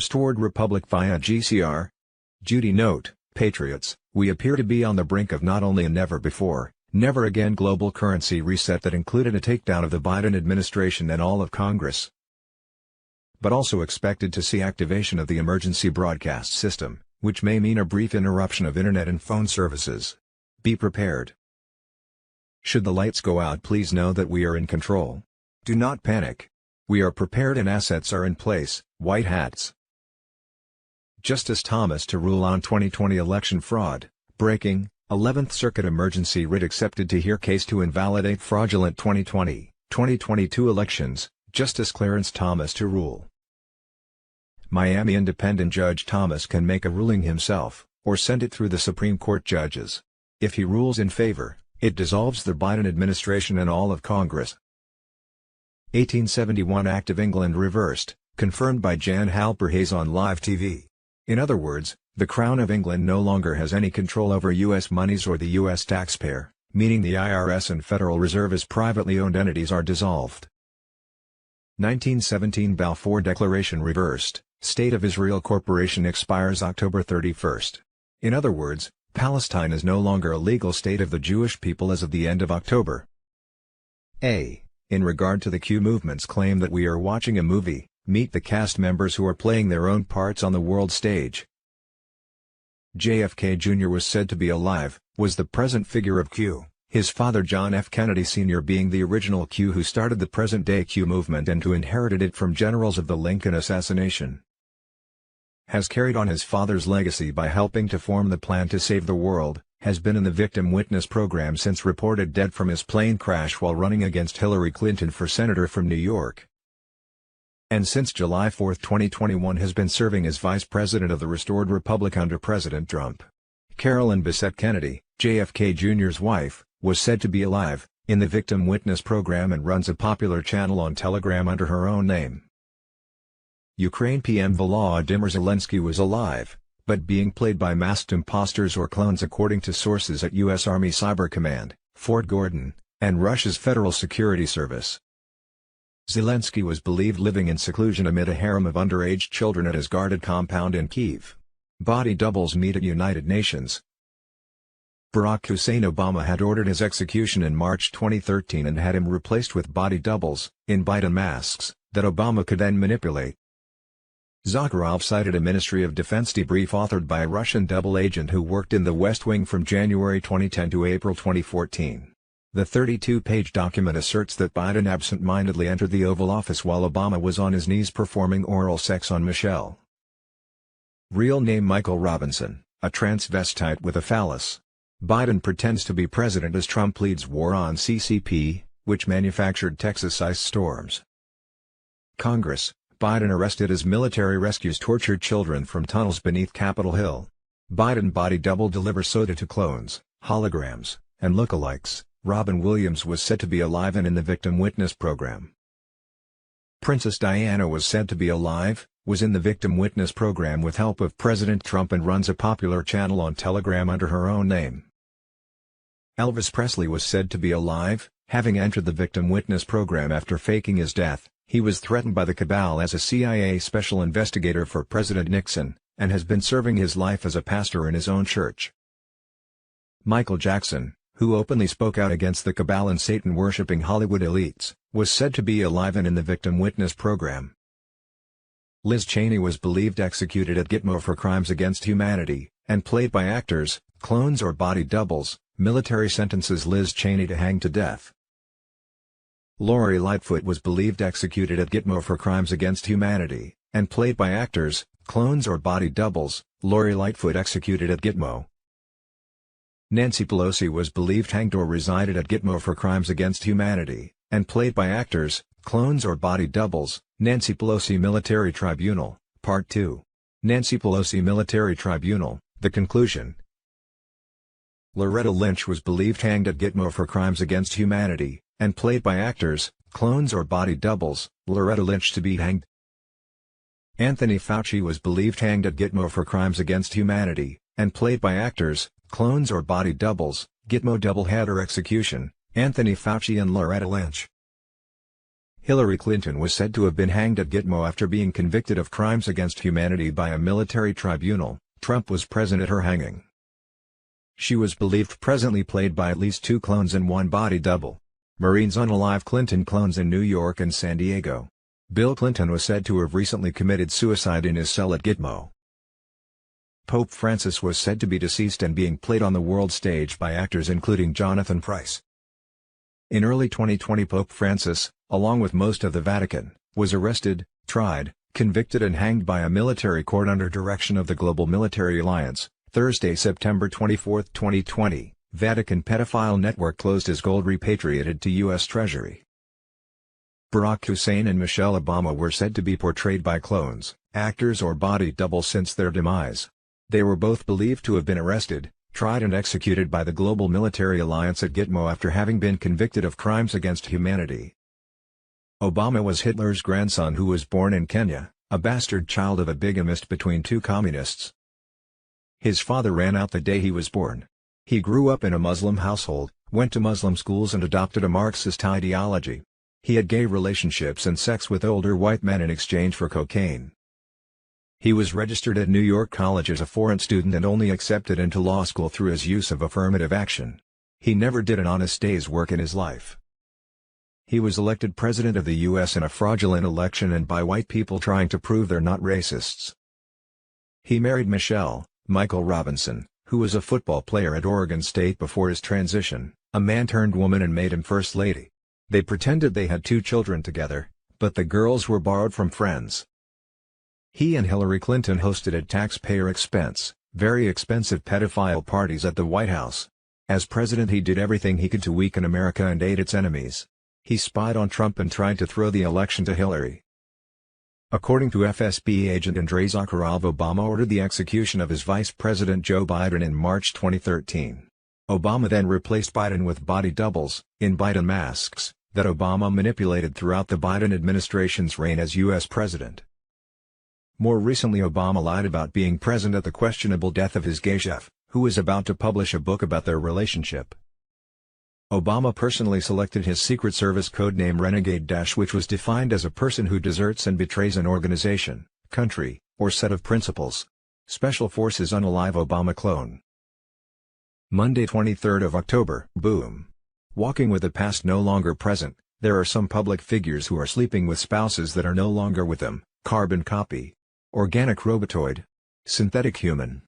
Restored Republic via GCR. Judy note, Patriots, we appear to be on the brink of not only a never-before, never-again global currency reset that included a takedown of the Biden administration and all of Congress, but also expected to see activation of the emergency broadcast system, which may mean a brief interruption of internet and phone services. Be prepared. Should the lights go out, please know that we are in control. Do not panic. We are prepared and assets are in place. White hats. Justice Thomas to rule on 2020 election fraud. Breaking, 11th Circuit emergency writ accepted to hear case to invalidate fraudulent 2020-2022 elections. Justice Clarence Thomas to rule. Miami independent Judge Thomas can make a ruling himself, or send it through the Supreme Court judges. If he rules in favor, it dissolves the Biden administration and all of Congress. 1871 Act of England reversed, confirmed by Jan Halper Hayes on live TV. In other words, the Crown of England no longer has any control over U.S. monies or the U.S. taxpayer, meaning the IRS and Federal Reserve as privately owned entities are dissolved. 1917 Balfour Declaration reversed, State of Israel Corporation expires October 31. In other words, Palestine is no longer a legal state of the Jewish people as of the end of October. A. In regard to the Q movement's claim that we are watching a movie, meet the cast members who are playing their own parts on the world stage. JFK Jr. was said to be alive, was the present figure of Q, his father John F. Kennedy Sr. being the original Q who started the present-day Q movement and who inherited it from generals of the Lincoln assassination. Has carried on his father's legacy by helping to form the plan to save the world, has been in the victim witness program since reported dead from his plane crash while running against Hillary Clinton for senator from New York. And since July 4, 2021 has been serving as vice president of the Restored Republic under President Trump. Carolyn Bessette Kennedy, JFK Jr.'s wife, was said to be alive, in the victim witness program and runs a popular channel on Telegram under her own name. Ukraine PM Volodymyr Zelensky was alive, but being played by masked imposters or clones according to sources at U.S. Army Cyber Command, Fort Gordon, and Russia's Federal Security Service. Zelensky was believed living in seclusion amid a harem of underage children at his guarded compound in Kyiv. Body doubles meet at United Nations. Barack Hussein Obama had ordered his execution in March 2013 and had him replaced with body doubles, in Biden masks, that Obama could then manipulate. Zakharov cited a Ministry of Defense debrief authored by a Russian double agent who worked in the West Wing from January 2010 to April 2014. The 32-page document asserts that Biden absent-mindedly entered the Oval Office while Obama was on his knees performing oral sex on Michelle. Real name Michael Robinson, a transvestite with a phallus. Biden pretends to be president as Trump leads war on CCP, which manufactured Texas ice storms. Congress. Biden arrested as military rescues tortured children from tunnels beneath Capitol Hill. Biden body double delivers soda to clones, holograms, and lookalikes. Robin Williams was said to be alive and in the victim witness program. Princess Diana was said to be alive, was in the victim witness program with help of President Trump and runs a popular channel on Telegram under her own name. Elvis Presley was said to be alive, having entered the victim witness program after faking his death. He was threatened by the cabal as a CIA special investigator for President Nixon, and has been serving his life as a pastor in his own church. Michael Jackson, who openly spoke out against the cabal and Satan-worshipping Hollywood elites, was said to be alive and in the victim witness program. Liz Cheney was believed executed at Gitmo for crimes against humanity, and played by actors, clones or body doubles. Military sentences Liz Cheney to hang to death. Lori Lightfoot was believed executed at Gitmo for crimes against humanity, and played by actors, clones or body doubles. Lori Lightfoot executed at Gitmo. Nancy Pelosi was believed hanged or resided at Gitmo for crimes against humanity, and played by actors, clones or body doubles. Nancy Pelosi Military Tribunal, Part 2. Nancy Pelosi Military Tribunal, the conclusion. Loretta Lynch was believed hanged at Gitmo for crimes against humanity, and played by actors, clones or body doubles. Loretta Lynch to be hanged. Anthony Fauci was believed hanged at Gitmo for crimes against humanity, and played by actors, clones or body doubles. Gitmo doubleheader execution, Anthony Fauci and Loretta Lynch. Hillary Clinton was said to have been hanged at Gitmo after being convicted of crimes against humanity by a military tribunal. Trump was present at her hanging. She was believed presently played by at least 2 clones and 1 body double. Marines unalive Clinton clones in New York and San Diego. Bill Clinton was said to have recently committed suicide in his cell at Gitmo. Pope Francis was said to be deceased and being played on the world stage by actors including Jonathan Pryce. In early 2020 Pope Francis, along with most of the Vatican, was arrested, tried, convicted and hanged by a military court under direction of the Global Military Alliance. Thursday, September 24, 2020, Vatican pedophile network closed as gold repatriated to U.S. Treasury. Barack Hussein and Michelle Obama were said to be portrayed by clones, actors or body doubles since their demise. They were both believed to have been arrested, tried and executed by the Global Military Alliance at Gitmo after having been convicted of crimes against humanity. Obama was Hitler's grandson who was born in Kenya, a bastard child of a bigamist between 2 communists. His father ran out the day he was born. He grew up in a Muslim household, went to Muslim schools and adopted a Marxist ideology. He had gay relationships and sex with older white men in exchange for cocaine. He was registered at New York College as a foreign student and only accepted into law school through his use of affirmative action. He never did an honest day's work in his life. He was elected president of the U.S. in a fraudulent election and by white people trying to prove they're not racists. He married Michael Robinson, who was a football player at Oregon State before his transition, a man-turned-woman and made him First Lady. They pretended they had 2 children together, but the girls were borrowed from friends. He and Hillary Clinton hosted at taxpayer expense, very expensive pedophile parties at the White House. As president he did everything he could to weaken America and aid its enemies. He spied on Trump and tried to throw the election to Hillary. According to FSB agent Andrei Zakharov, Obama ordered the execution of his vice president Joe Biden in March 2013. Obama then replaced Biden with body doubles, in Biden masks, that Obama manipulated throughout the Biden administration's reign as U.S. president. More recently Obama lied about being present at the questionable death of his gay chef, who was about to publish a book about their relationship. Obama personally selected his Secret Service codename Renegade which was defined as a person who deserts and betrays an organization, country, or set of principles. Special Forces unalive Obama clone. Monday 23 October. Boom. Walking with the past no longer present, there are some public figures who are sleeping with spouses that are no longer with them. Carbon copy. Organic robotoid. Synthetic human.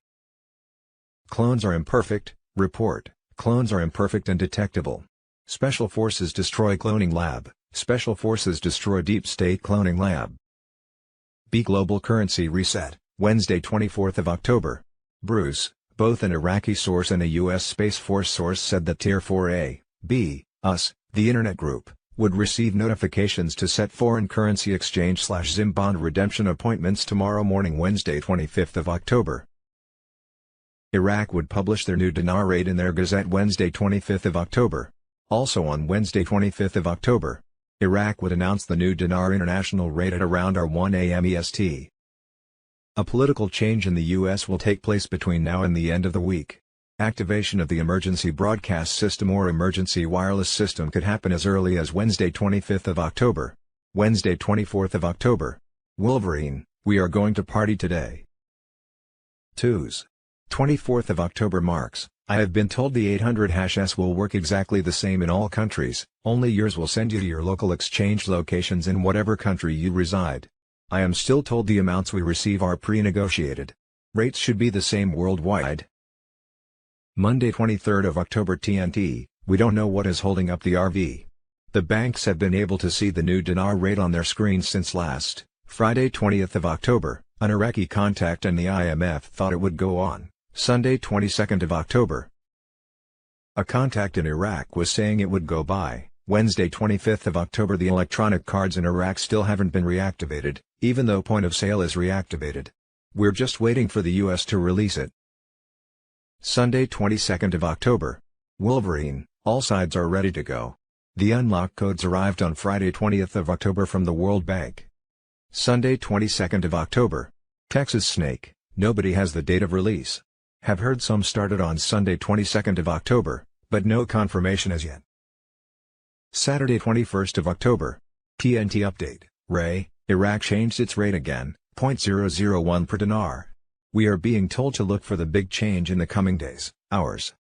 Clones are imperfect, report. Clones are imperfect and detectable. Special Forces destroy cloning lab. Special Forces destroy deep state cloning lab. B Global Currency Reset, Wednesday 24 October. Bruce, both an Iraqi source and a U.S. Space Force source said that Tier 4A, B, US, the Internet Group, would receive notifications to set foreign currency exchange/ZIM bond redemption appointments tomorrow morning Wednesday 25 October. Iraq would publish their new dinar rate in their Gazette Wednesday 25 October. Also on Wednesday 25 October, Iraq would announce the new dinar international rate at around 1 a.m. EST. A political change in the U.S. will take place between now and the end of the week. Activation of the emergency broadcast system or emergency wireless system could happen as early as Wednesday 25 October. Wednesday 24 October. Wolverine, we are going to party today. 2s. 24th of October marks, I have been told the 800-S will work exactly the same in all countries, only yours will send you to your local exchange locations in whatever country you reside. I am still told the amounts we receive are pre-negotiated. Rates should be the same worldwide. Monday 23rd of October TNT, we don't know what is holding up the RV. The banks have been able to see the new dinar rate on their screens since last, Friday 20th of October, an Iraqi contact and the IMF thought it would go on. Sunday 22nd of October. A contact in Iraq was saying it would go by. Wednesday 25th of October. The electronic cards in Iraq still haven't been reactivated, even though point of sale is reactivated. We're just waiting for the US to release it. Sunday 22nd of October. Wolverine, all sides are ready to go. The unlock codes arrived on Friday 20th of October from the World Bank. Sunday 22nd of October. Texas Snake, nobody has the date of release. Have heard some started on Sunday 22nd of October, but no confirmation as yet. Saturday 21st of October. TNT update, Ray, Iraq changed its rate again, 0.001 per dinar. We are being told to look for the big change in the coming days, hours.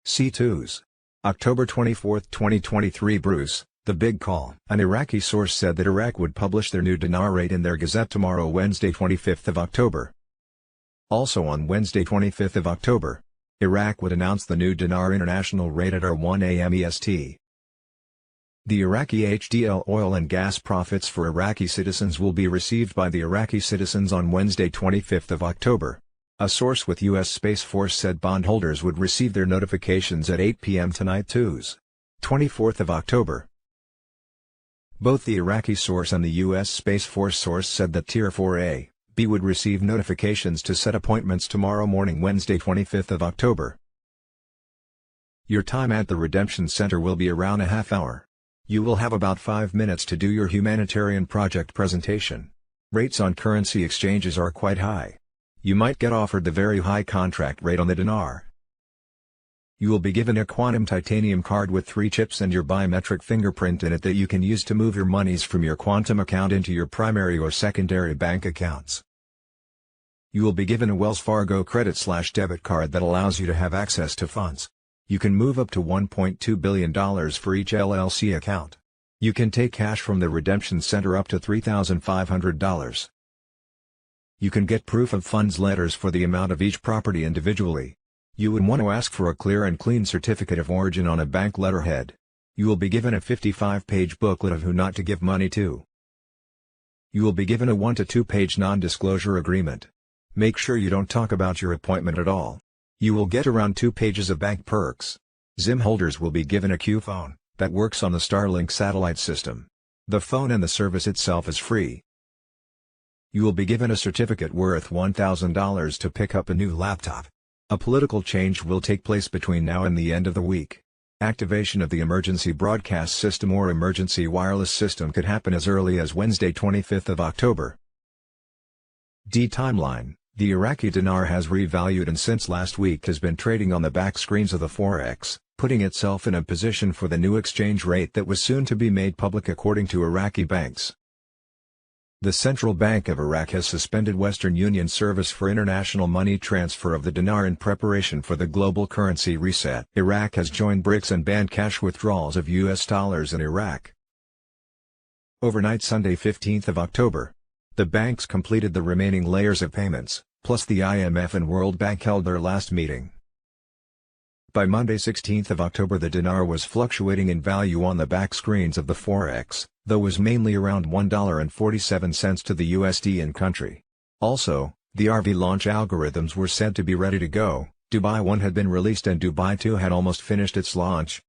C2s. October 24, 2023. Bruce, the big call. An Iraqi source said that Iraq would publish their new dinar rate in their gazette tomorrow, Wednesday 25th of October. Also on Wednesday 25th of October, Iraq would announce the new dinar international rate at 1 a.m. EST. The Iraqi HDL oil and gas profits for Iraqi citizens will be received by the Iraqi citizens on Wednesday 25th of October. A source with U.S. Space Force said bondholders would receive their notifications at 8 p.m. tonight, Tuesday, 24th of October. Both the Iraqi source and the U.S. Space Force source said that Tier 4A, B would receive notifications to set appointments tomorrow morning, Wednesday 25th of October. Your time at the Redemption Center will be around a half hour. You will have about 5 minutes to do your humanitarian project presentation. Rates on currency exchanges are quite high. You might get offered the very high contract rate on the dinar. You will be given a quantum titanium card with 3 chips and your biometric fingerprint in it that you can use to move your monies from your quantum account into your primary or secondary bank accounts. You will be given a Wells Fargo credit/debit card that allows you to have access to funds. You can move up to $1.2 billion for each LLC account. You can take cash from the Redemption Center up to $3,500. You can get proof of funds letters for the amount of each property individually. You would want to ask for a clear and clean certificate of origin on a bank letterhead. You will be given a 55-page booklet of who not to give money to. You will be given a 1 to 2-page non-disclosure agreement. Make sure you don't talk about your appointment at all. You will get around 2 pages of bank perks. ZIM holders will be given a Q phone that works on the Starlink satellite system. The phone and the service itself is free. You will be given a certificate worth $1,000 to pick up a new laptop. A political change will take place between now and the end of the week. Activation of the emergency broadcast system or emergency wireless system could happen as early as Wednesday 25th of October. Timeline. The Iraqi dinar has revalued and since last week has been trading on the back screens of the Forex, putting itself in a position for the new exchange rate that was soon to be made public according to Iraqi banks. The Central Bank of Iraq has suspended Western Union service for international money transfer of the dinar in preparation for the global currency reset. Iraq has joined BRICS and banned cash withdrawals of US dollars in Iraq. Overnight Sunday 15th of October, the banks completed the remaining layers of payments, plus the IMF and World Bank held their last meeting. By Monday 16th of October the dinar was fluctuating in value on the back screens of the Forex, though was mainly around $1.47 to the USD in country. Also, the RV launch algorithms were said to be ready to go. Dubai 1 had been released and Dubai 2 had almost finished its launch.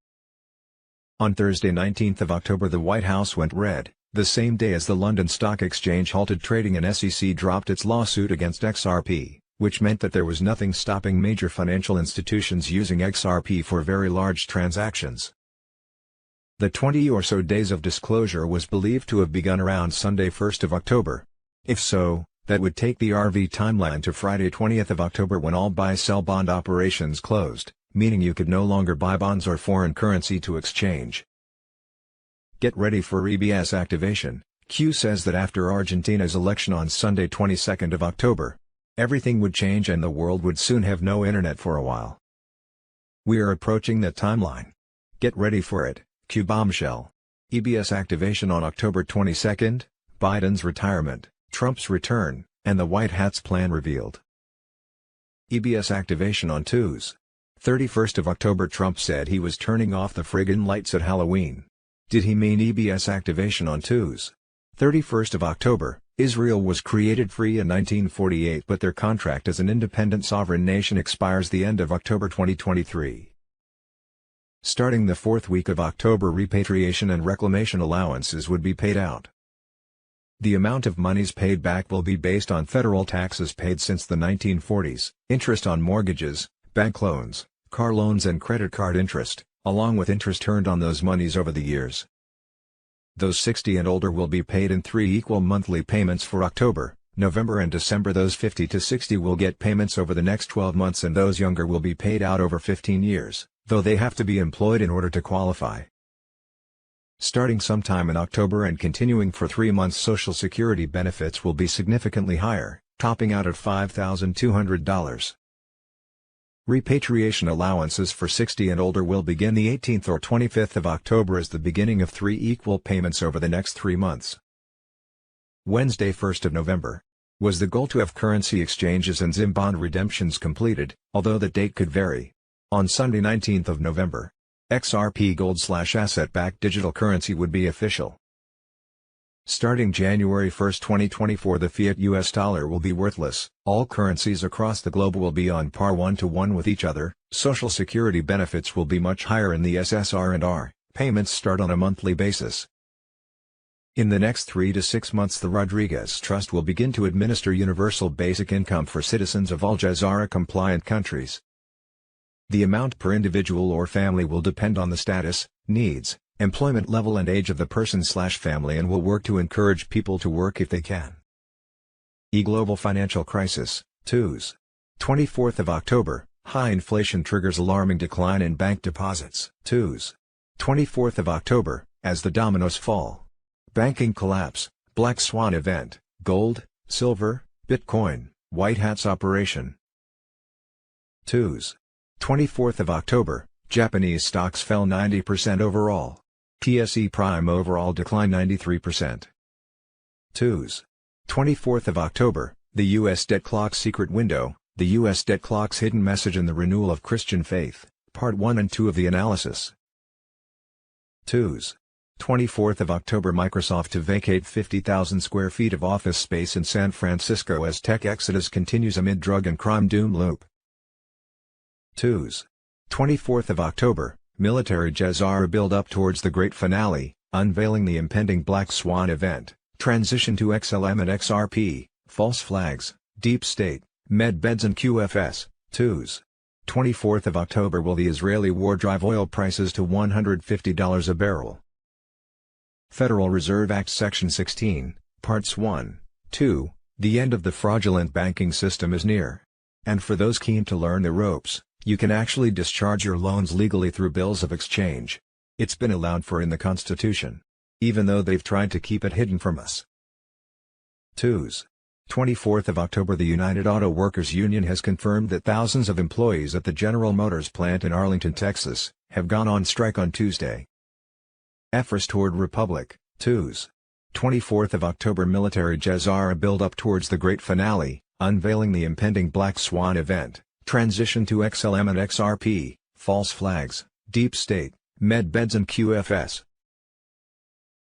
On Thursday 19th of October the White House went red, the same day as the London Stock Exchange halted trading and SEC dropped its lawsuit against XRP, which meant that there was nothing stopping major financial institutions using XRP for very large transactions. The 20 or so days of disclosure was believed to have begun around Sunday 1st of October. If so, that would take the RV timeline to Friday 20th of October when all buy-sell bond operations closed, meaning you could no longer buy bonds or foreign currency to exchange. Get ready for EBS activation. Q says that after Argentina's election on Sunday 22nd of October, everything would change and the world would soon have no internet for a while. We are approaching that timeline. Get ready for it. Q bombshell. EBS activation on October 22nd, Biden's retirement, Trump's return, and the White Hat's plan revealed. EBS activation on Tuesday, 31st of October. Trump said he was turning off the friggin' lights at Halloween. Did he mean EBS activation on Tuesday, 31st of October? Israel was created free in 1948 but their contract as an independent sovereign nation expires the end of October 2023. Starting the 4th week of October, repatriation and reclamation allowances would be paid out. The amount of monies paid back will be based on federal taxes paid since the 1940s, interest on mortgages, bank loans, car loans and credit card interest, along with interest earned on those monies over the years. Those 60 and older will be paid in 3 equal monthly payments for October, November and December. Those 50 to 60 will get payments over the next 12 months and those younger will be paid out over 15 years, though they have to be employed in order to qualify. Starting sometime in October and continuing for 3 months, Social Security benefits will be significantly higher, topping out at $5,200. Repatriation allowances for 60 and older will begin the 18th or 25th of October as the beginning of 3 equal payments over the next 3 months. Wednesday, 1st of November, was the goal to have currency exchanges and ZIM bond redemptions completed, although the date could vary. On Sunday, 19th of November, XRP Gold/asset-backed digital currency would be official. Starting January 1, 2024, the fiat US dollar will be worthless. All currencies across the globe will be on par 1-to-1 with each other. Social Security benefits will be much higher in the SSR&R. Payments start on a monthly basis. In the next 3 to 6 months, the Rodriguez Trust will begin to administer universal basic income for citizens of all GCR-compliant countries. The amount per individual or family will depend on the status, needs, employment level and age of the person/family, and will work to encourage people to work if they can. Global financial crisis, twos. 24th of October, high inflation triggers alarming decline in bank deposits, twos. 24th of October, as the dominoes fall. Banking collapse, Black Swan event, gold, silver, Bitcoin, White Hat's operation. Twos. 24th of October, Japanese stocks fell 90% overall. PSE Prime overall decline 93%. Twos. 24th of October, the U.S. debt clock's secret window, the U.S. debt clock's hidden message and the renewal of Christian faith, Part 1 and 2 of the analysis. Twos. 24th of October, Microsoft to vacate 50,000 square feet of office space in San Francisco as tech exodus continues amid drug and crime doom loop. Twos. 24th of October, military GCR build up towards the great finale, unveiling the impending Black Swan event, transition to XLM and XRP, false flags, deep state, med beds and QFS, twos. 24th of October, will the Israeli war drive oil prices to $150 a barrel? Federal Reserve Act Section 16, Parts 1, 2, the end of the fraudulent banking system is near. And for those keen to learn the ropes, you can actually discharge your loans legally through bills of exchange. It's been allowed for in the Constitution. Even though they've tried to keep it hidden from us. Twos. 24th of October, the United Auto Workers Union has confirmed that thousands of employees at the General Motors plant in Arlington, Texas, have gone on strike on Tuesday. Efforts toward Republic, twos. 24th of October, military GCR build up towards the great finale, unveiling the impending Black Swan event, transition to XLM and XRP, false flags, deep state, med beds and QFS.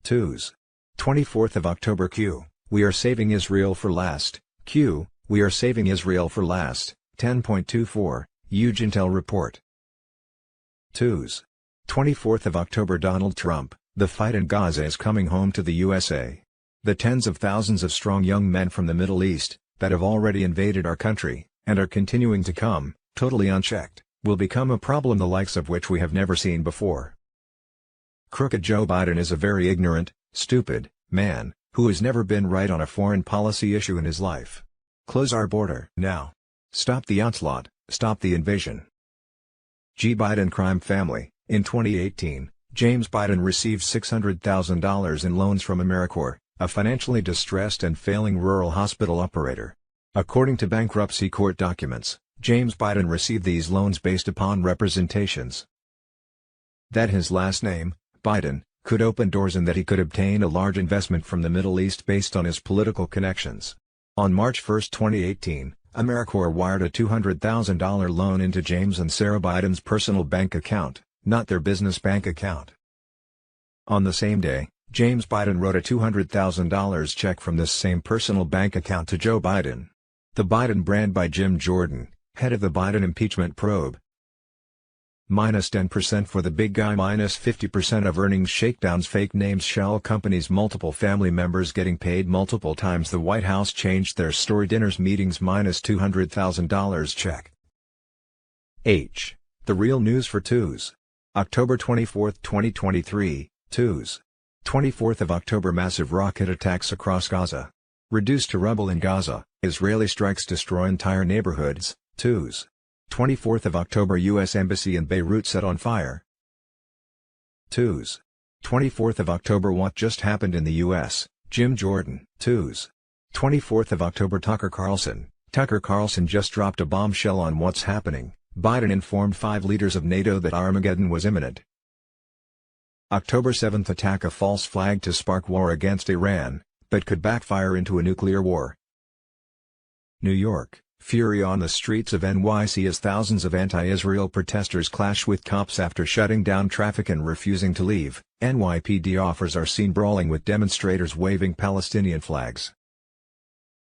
Twos. 24th of October, Q, we are saving Israel for last, Q, we are saving Israel for last, 10.24, huge intel report. Twos. 24th of October, Donald Trump, the fight in Gaza is coming home to the USA. The tens of thousands of strong young men from the Middle East, that have already invaded our country, and are continuing to come, totally unchecked, will become a problem the likes of which we have never seen before. Crooked Joe Biden is a very ignorant, stupid, man, who has never been right on a foreign policy issue in his life. Close our border now. Stop the onslaught, stop the invasion. G. Biden crime family. In 2018, James Biden received $600,000 in loans from AmeriCorps, a financially distressed and failing rural hospital operator. According to bankruptcy court documents, James Biden received these loans based upon representations that his last name, Biden, could open doors and that he could obtain a large investment from the Middle East based on his political connections. On March 1, 2018, AmeriCorps wired a $200,000 loan into James and Sarah Biden's personal bank account, not their business bank account. On the same day, James Biden wrote a $200,000 check from this same personal bank account to Joe Biden. The Biden brand by Jim Jordan, head of the Biden impeachment probe. -10% for the big guy, -50% of earnings shakedowns, fake names, shell companies, multiple family members getting paid multiple times. The White House changed their story, dinners, meetings, -$200,000 check. H. The real news for twos. October 24, 2023, twos. 24th of October, massive rocket attacks across Gaza. Reduced to rubble in Gaza, Israeli strikes destroy entire neighborhoods, twos. 24th of October, U.S. Embassy in Beirut set on fire. Twos. 24th of October. What just happened in the U.S., Jim Jordan. 2s. 24th of October. Tucker Carlson just dropped a bombshell on what's happening. Biden informed 5 leaders of NATO that Armageddon was imminent. October 7th. Attack, a false flag to spark war against Iran, but could backfire into a nuclear war. New York, fury on the streets of NYC as thousands of anti-Israel protesters clash with cops after shutting down traffic and refusing to leave. NYPD officers are seen brawling with demonstrators waving Palestinian flags.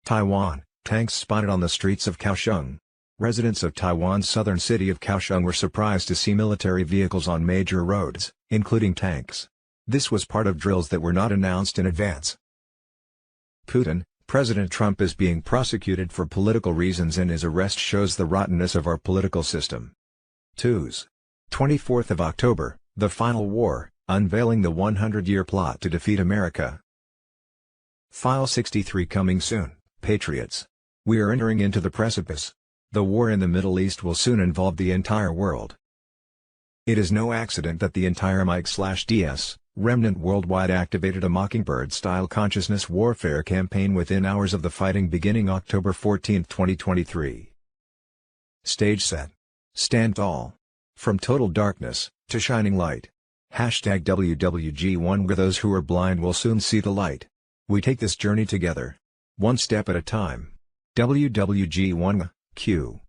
Taiwan, tanks spotted on the streets of Kaohsiung. Residents of Taiwan's southern city of Kaohsiung were surprised to see military vehicles on major roads, including tanks. This was part of drills that were not announced in advance. President Trump is being prosecuted for political reasons and his arrest shows the rottenness of our political system. 2s. 24th of October, The Final War, unveiling the 100-year plot to defeat America. File 63 coming soon, Patriots. We are entering into the precipice. The war in the Middle East will soon involve the entire world. It is no accident that the entire MiG/DS remnant worldwide activated a Mockingbird-style consciousness warfare campaign within hours of the fighting beginning October 14, 2023. Stage set. Stand tall. From total darkness, to shining light. Hashtag WWG1 where those who are blind will soon see the light. We take this journey together. One step at a time. WWG1, Q.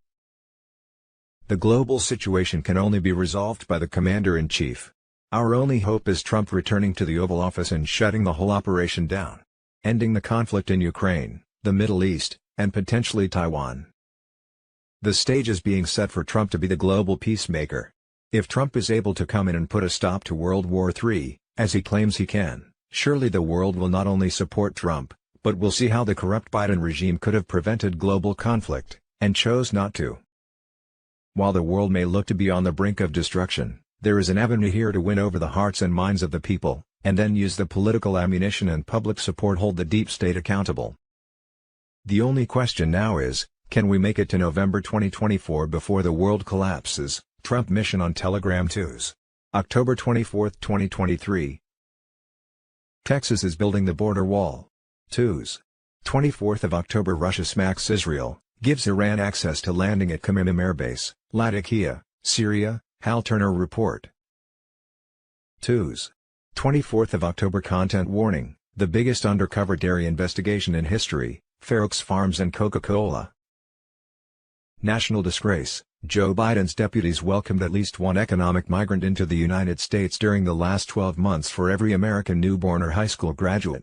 The global situation can only be resolved by the Commander-in-Chief. Our only hope is Trump returning to the Oval Office and shutting the whole operation down. Ending the conflict in Ukraine, the Middle East, and potentially Taiwan. The stage is being set for Trump to be the global peacemaker. If Trump is able to come in and put a stop to World War III, as he claims he can, surely the world will not only support Trump, but will see how the corrupt Biden regime could have prevented global conflict, and chose not to. While the world may look to be on the brink of destruction, there is an avenue here to win over the hearts and minds of the people, and then use the political ammunition and public support hold the deep state accountable. The only question now is, can we make it to November 2024 before the world collapses? Trump mission on Telegram. 2s. October 24, 2023. Texas is building the border wall. 2s. 24th of October. Russia smacks Israel, gives Iran access to landing at Khmeimim Air Base, Latakia, Syria, Hal Turner report. 2s. 24th of October. Content warning, the biggest undercover dairy investigation in history, Fair Oaks Farms and Coca-Cola. National disgrace, Joe Biden's deputies welcomed at least one economic migrant into the United States during the last 12 months for every American newborn or high school graduate.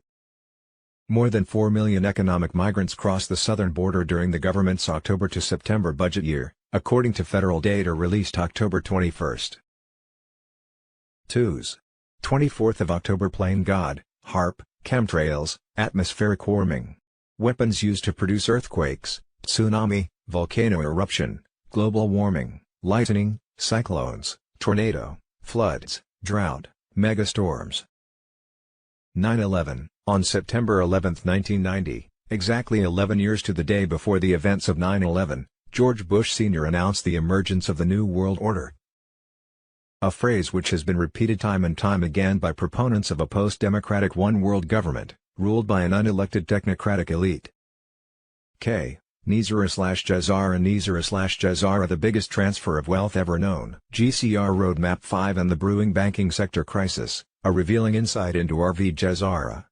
More than 4 million economic migrants crossed the southern border during the government's October to September budget year, according to federal data released October 21. 2s. 24th of October. Plane God, HARP, chemtrails, atmospheric warming. Weapons used to produce earthquakes, tsunami, volcano eruption, global warming, lightning, cyclones, tornado, floods, drought, megastorms. 9/11, on September 11, 1990, exactly 11 years to the day before the events of 9/11, George Bush Sr. announced the emergence of the New World Order. A phrase which has been repeated time and time again by proponents of a post-democratic one-world government, ruled by an unelected technocratic elite. Nizara/Jazara Nizara/Jazara, the biggest transfer of wealth ever known. GCR Roadmap 5 and the brewing banking sector crisis, a revealing insight into RV Jazara.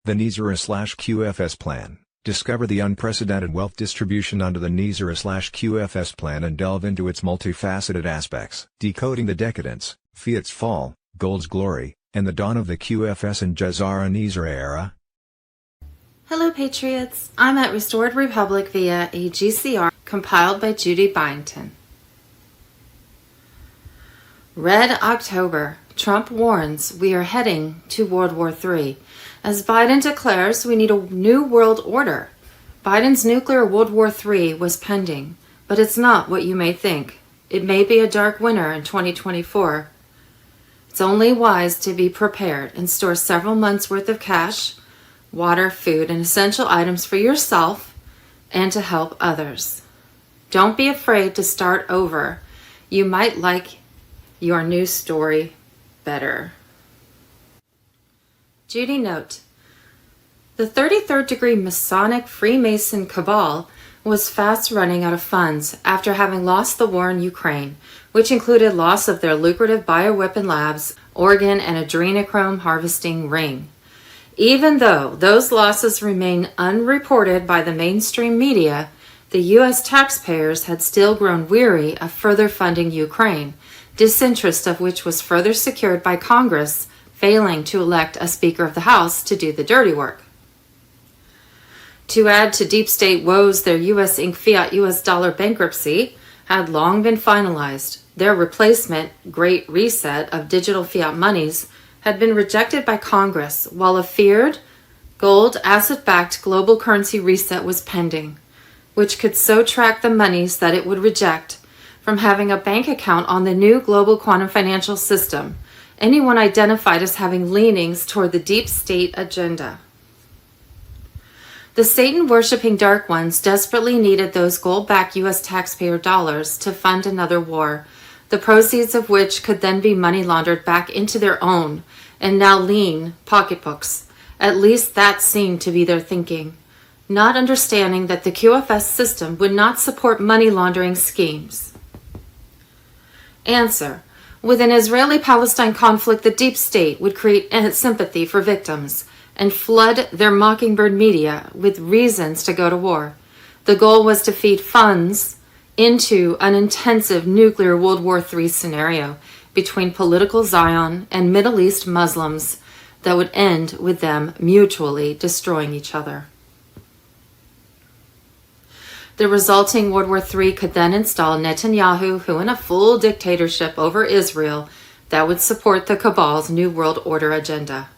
The Nizara/QFS plan. Discover the unprecedented wealth distribution under the Nizara/QFS plan and delve into its multifaceted aspects. Decoding the decadence, fiat's fall, gold's glory, and the dawn of the QFS and Jazara-Nizara era. Hello Patriots, I'm at Restored Republic via a GCR compiled by Judy Byington. Red October. Trump warns we are heading to World War III. As Biden declares we need a new world order. Biden's nuclear World War III was pending, but it's not what you may think. It may be a dark winter in 2024. It's only wise to be prepared and store several months' worth of cash, water, food, and essential items for yourself and to help others. Don't be afraid to start over. You might like your new story better. Judy note: the 33rd degree Masonic Freemason cabal was fast running out of funds after having lost the war in Ukraine, which included loss of their lucrative bioweapon labs, organ and adrenochrome harvesting ring. Even though those losses remain unreported by the mainstream media, the U.S. taxpayers had still grown weary of further funding Ukraine, disinterest of which was further secured by Congress failing to elect a Speaker of the House to do the dirty work. To add to deep state woes, their U.S. Inc. fiat U.S. dollar bankruptcy had long been finalized. Their replacement, Great Reset of digital fiat monies, had been rejected by Congress, while a feared gold asset-backed global currency reset was pending, which could so track the monies that it would reject from having a bank account on the new global quantum financial system, anyone identified as having leanings toward the deep state agenda. The Satan-worshipping Dark Ones desperately needed those gold-backed U.S. taxpayer dollars to fund another war, the proceeds of which could then be money laundered back into their own and now lean pocketbooks. At least that seemed to be their thinking, not understanding that the QFS system would not support money laundering schemes. Answer: with an Israeli-Palestine conflict, the deep state would create sympathy for victims and flood their mockingbird media with reasons to go to war. The goal was to feed funds into an intensive nuclear World War III scenario between political Zion and Middle East Muslims that would end with them mutually destroying each other. The resulting World War III could then install Netanyahu, who in a full dictatorship over Israel that would support the cabal's New World Order agenda.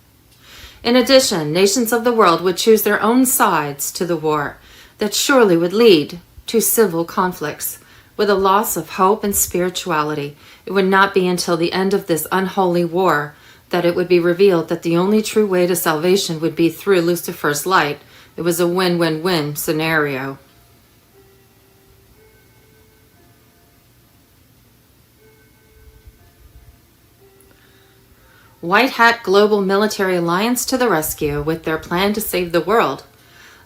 In addition, nations of the world would choose their own sides to the war that surely would lead to civil conflicts. With a loss of hope and spirituality, it would not be until the end of this unholy war that it would be revealed that the only true way to salvation would be through Lucifer's light. It was a win-win-win scenario. White Hat Global Military Alliance to the rescue with their plan to save the world.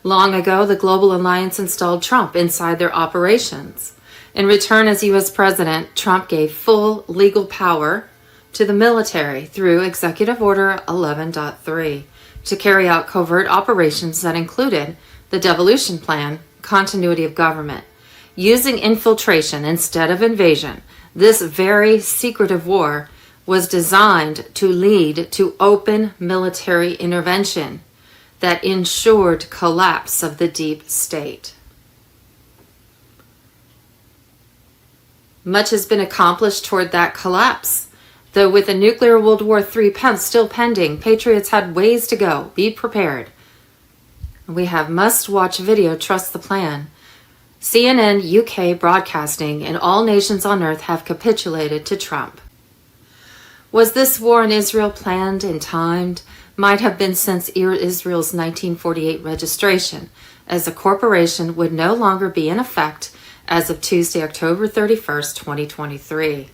Long ago, the Global Alliance installed Trump inside their operations. In return, as U.S. President, Trump gave full legal power to the military through Executive Order 11.3 to carry out covert operations that included the devolution plan, continuity of government. Using infiltration instead of invasion, this very secretive war was designed to lead to open military intervention that ensured collapse of the deep state. Much has been accomplished toward that collapse. Though with a nuclear World War III still pending, patriots had ways to go. Be prepared. We have must-watch video, Trust the Plan. CNN, UK Broadcasting, and all nations on earth have capitulated to Trump. Was this war in Israel planned and timed? Might have been since Israel's 1948 registration, as the corporation would no longer be in effect as of Tuesday, October 31st, 2023.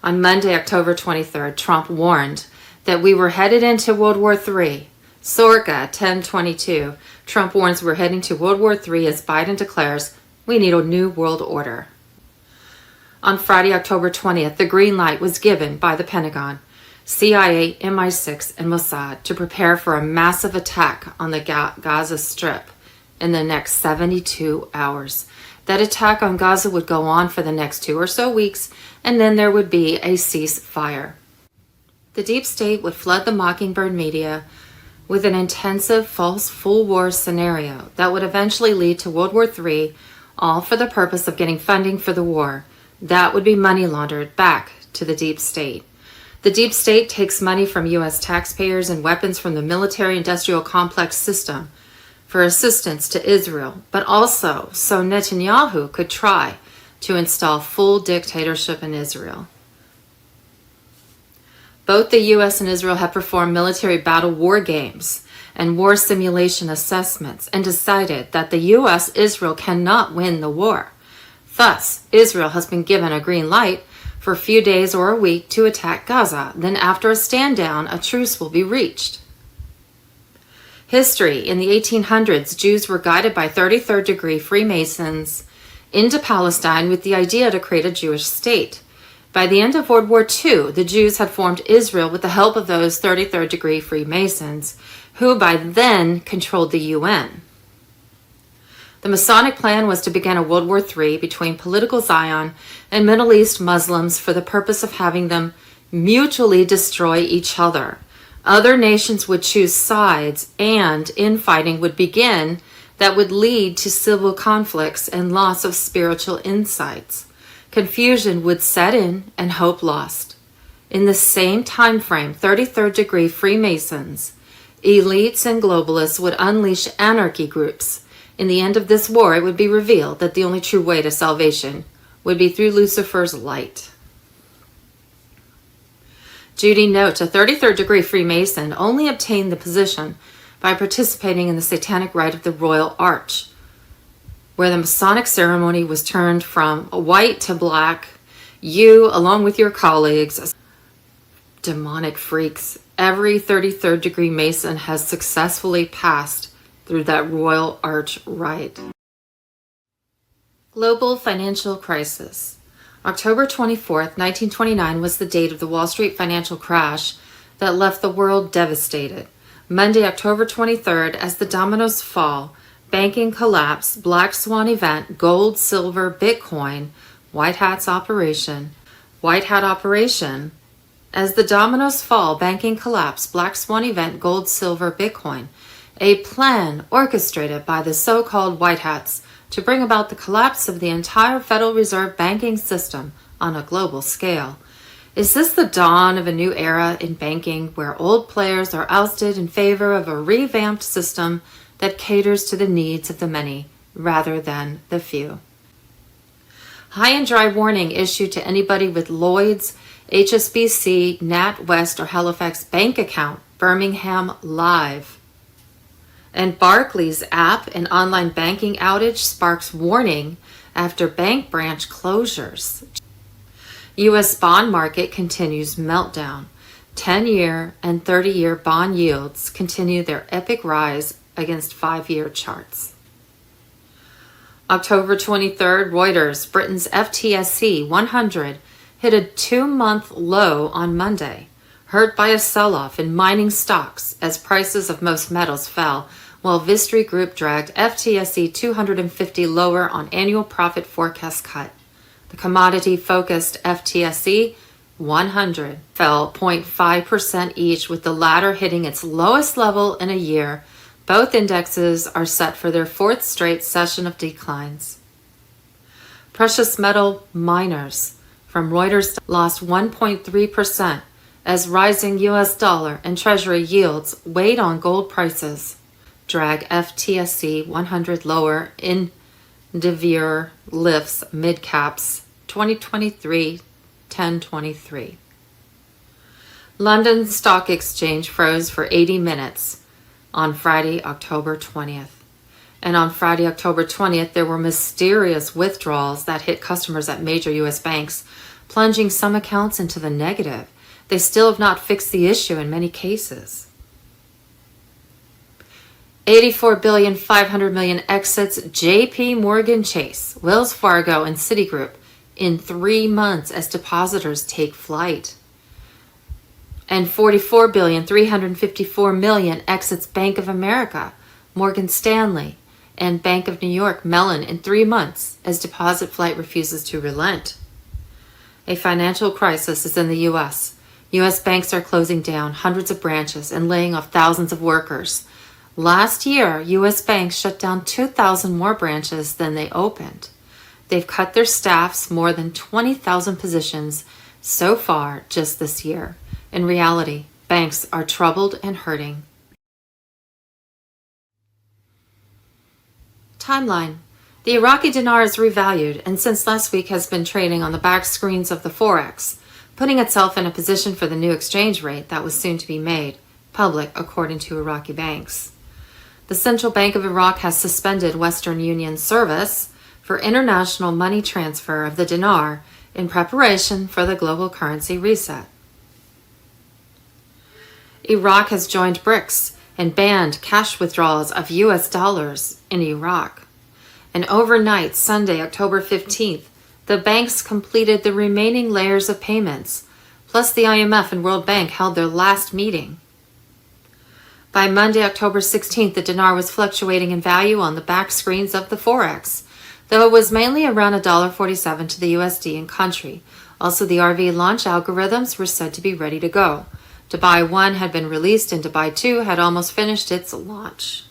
On Monday, October 23rd, Trump warned that we were headed into World War III. Sorka 1022. Trump warns we're heading to World War III as Biden declares we need a new world order. On Friday, October 20th, the green light was given by the Pentagon, CIA, MI6, and Mossad to prepare for a massive attack on the Gaza Strip in the next 72 hours. That attack on Gaza would go on for the next 2 or so weeks, and then there would be a ceasefire. The deep state would flood the mockingbird media with an intensive false full war scenario that would eventually lead to World War III, all for the purpose of getting funding for the war. That would be money laundered back to the deep state. The deep state takes money from U.S. taxpayers and weapons from the military-industrial complex system for assistance to Israel, but also so Netanyahu could try to install full dictatorship in Israel. Both the U.S. and Israel have performed military battle war games and war simulation assessments and decided that the U.S. Israel cannot win the war. Thus, Israel has been given a green light for a few days or a week to attack Gaza. Then after a stand down, a truce will be reached. History. In the 1800s, Jews were guided by 33rd degree Freemasons into Palestine with the idea to create a Jewish state. By the end of World War II, the Jews had formed Israel with the help of those 33rd degree Freemasons, who by then controlled the UN. The Masonic plan was to begin a World War III between political Zion and Middle East Muslims for the purpose of having them mutually destroy each other. Other nations would choose sides, and infighting would begin that would lead to civil conflicts and loss of spiritual insights. Confusion would set in and hope lost. In the same time frame, 33rd degree Freemasons, elites, and globalists would unleash anarchy groups. In the end of this war, it would be revealed that the only true way to salvation would be through Lucifer's light. Judy notes, a 33rd degree Freemason only obtained the position by participating in the satanic rite of the Royal Arch, where the Masonic ceremony was turned from white to black. You, along with your colleagues, demonic freaks, every 33rd degree Mason has successfully passed through that Royal Arch rite. Global financial crisis. October 24th, 1929 was the date of the Wall Street financial crash that left the world devastated. Monday, October 23rd, as the dominoes fall, banking collapse, black swan event, gold, silver, Bitcoin, White Hat operation. As the dominoes fall, banking collapse, black swan event, gold, silver, Bitcoin. A plan orchestrated by the so-called White Hats to bring about the collapse of the entire Federal Reserve banking system on a global scale. Is this the dawn of a new era in banking where old players are ousted in favor of a revamped system that caters to the needs of the many rather than the few? High and dry warning issued to anybody with Lloyd's, HSBC, NatWest, or Halifax bank account, Birmingham Live. And Barclays app and online banking outage sparks warning after bank branch closures. U.S. bond market continues meltdown. 10-year and 30-year bond yields continue their epic rise against 5-year charts. October 23rd, Reuters, Britain's FTSE 100 hit a 2-month low on Monday, hurt by a sell-off in mining stocks as prices of most metals fell, while Vistry Group dragged FTSE 250 lower on annual profit forecast cut. The commodity-focused FTSE 100 fell 0.5% each, with the latter hitting its lowest level in a year. Both indexes are set for their 4th straight session of declines. Precious metal miners from Reuters lost 1.3% as rising U.S. dollar and Treasury yields weighed on gold prices, drag FTSE 100 lower in DeVere lifts mid-caps 2023 1023. London Stock Exchange froze for 80 minutes on Friday, October 20th. And on Friday, October 20th, there were mysterious withdrawals that hit customers at major U.S. banks, plunging some accounts into the negative. They still have not fixed the issue in many cases. $84.5 billion exits J.P. Morgan Chase, Wells Fargo, and Citigroup in 3 months as depositors take flight. And $44.354 billion exits Bank of America, Morgan Stanley, and Bank of New York Mellon in 3 months as deposit flight refuses to relent. A financial crisis is in the U.S. U.S. banks are closing down hundreds of branches and laying off thousands of workers. Last year, U.S. banks shut down 2,000 more branches than they opened. They've cut their staffs more than 20,000 positions so far just this year. In reality, banks are troubled and hurting. Timeline. The Iraqi dinar is revalued and since last week has been trading on the back screens of the Forex, putting itself in a position for the new exchange rate that was soon to be made public according to Iraqi banks. The Central Bank of Iraq has suspended Western Union service for international money transfer of the dinar in preparation for the global currency reset. Iraq has joined BRICS and banned cash withdrawals of US dollars in Iraq. And overnight, Sunday, October 15th, the banks completed the remaining layers of payments, plus the IMF and World Bank held their last meeting. By Monday, October 16th, the dinar was fluctuating in value on the back screens of the Forex, though it was mainly around $1.47 to the USD in country. Also, the RV launch algorithms were said to be ready to go. Dubai 1 had been released and Dubai 2 had almost finished its launch.